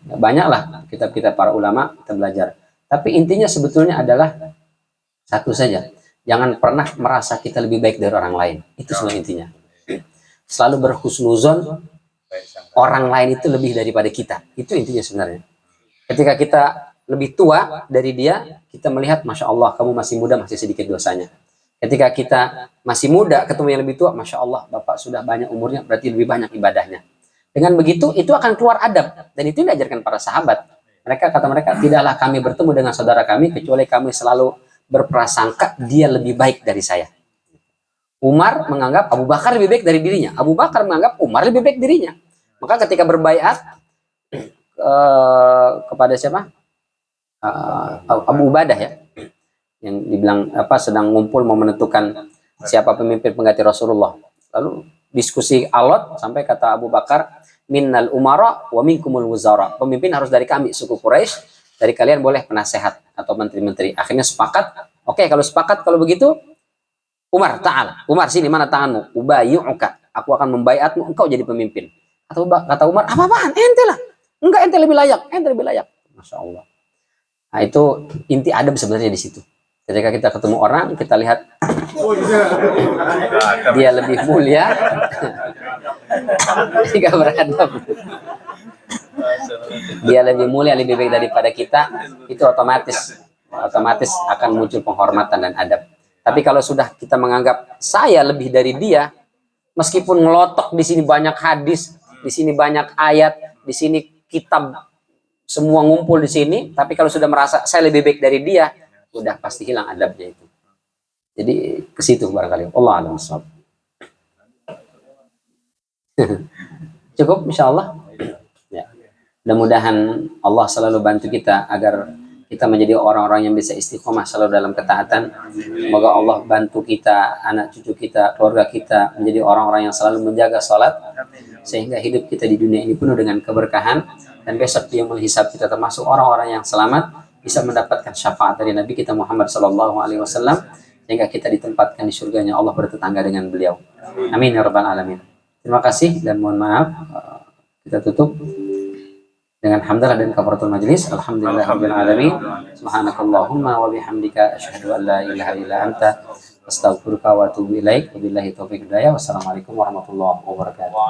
Banyaklah kitab-kitab para ulama kita belajar. Tapi intinya sebetulnya adalah satu saja. Jangan pernah merasa kita lebih baik dari orang lain. Itu sebenarnya intinya. Selalu berhusnuzon, orang lain itu lebih daripada kita. Itu intinya sebenarnya. Ketika kita lebih tua dari dia, kita melihat, Masya Allah, kamu masih muda, masih sedikit dosanya. Ketika kita masih muda, ketemu yang lebih tua, Masya Allah, Bapak sudah banyak umurnya, berarti lebih banyak ibadahnya. Dengan begitu, itu akan keluar adab. Dan itu diajarkan para sahabat. Kata mereka, tidaklah kami bertemu dengan saudara kami kecuali kami selalu berprasangka dia lebih baik dari saya. Umar menganggap Abu Bakar lebih baik dari dirinya. Abu Bakar menganggap Umar lebih baik dirinya. Maka ketika berbaiat kepada siapa? Abu Ubadah ya, yang dibilang sedang ngumpul mau menentukan siapa pemimpin pengganti Rasulullah. Lalu diskusi alot sampai kata Abu Bakar, minnal umara wa minkumul wuzara. Pemimpin harus dari kami suku Quraisy, dari kalian boleh penasehat atau menteri-menteri. Akhirnya sepakat. Oke, kalau sepakat kalau begitu Umar, ta'ala. Umar, sini mana tanganmu? Ubayyu'uka. Aku akan membaiatmu, engkau jadi pemimpin. Kata Umar, apa-apaan? Ente lah. Enggak, ente lebih layak. Ente lebih layak. Masya Allah. Nah, itu inti adab sebenarnya di situ. Ketika kita ketemu orang, kita lihat dia lebih mulia, jika beradab. Dia lebih mulia, lebih baik daripada kita, itu otomatis akan muncul penghormatan dan adab. Tapi kalau sudah kita menganggap saya lebih dari dia, meskipun ngelotok di sini banyak hadis, di sini banyak ayat, di sini kitab semua ngumpul di sini, tapi kalau sudah merasa saya lebih baik dari dia, udah pasti hilang adabnya itu. Jadi ke situ barangkali. Allah a'lam bishawab. Cukup insyaallah. Ya. Mudah-mudahan Allah selalu bantu kita agar kita menjadi orang-orang yang bisa istiqomah selalu dalam ketaatan. Semoga Allah bantu kita, anak cucu kita, keluarga kita menjadi orang-orang yang selalu menjaga salat sehingga hidup kita di dunia ini penuh dengan keberkahan, dan besok dia menghisab kita termasuk orang-orang yang selamat, bisa mendapatkan syafaat dari Nabi kita Muhammad SAW, sehingga kita ditempatkan di surganya Allah bertetangga dengan beliau. Amin ya rabbal alamin. Terima kasih dan mohon maaf. Kita tutup dengan hamdalah dan kafaratul majlis. Alhamdulillahirabbil alamin. Subhanakallahumma wa bihamdika asyhadu an la ilaha illa anta astaghfiruka wa atubu ilaik. Wabillahi taufiq hidayah. Wassalamualaikum warahmatullahi wabarakatuh.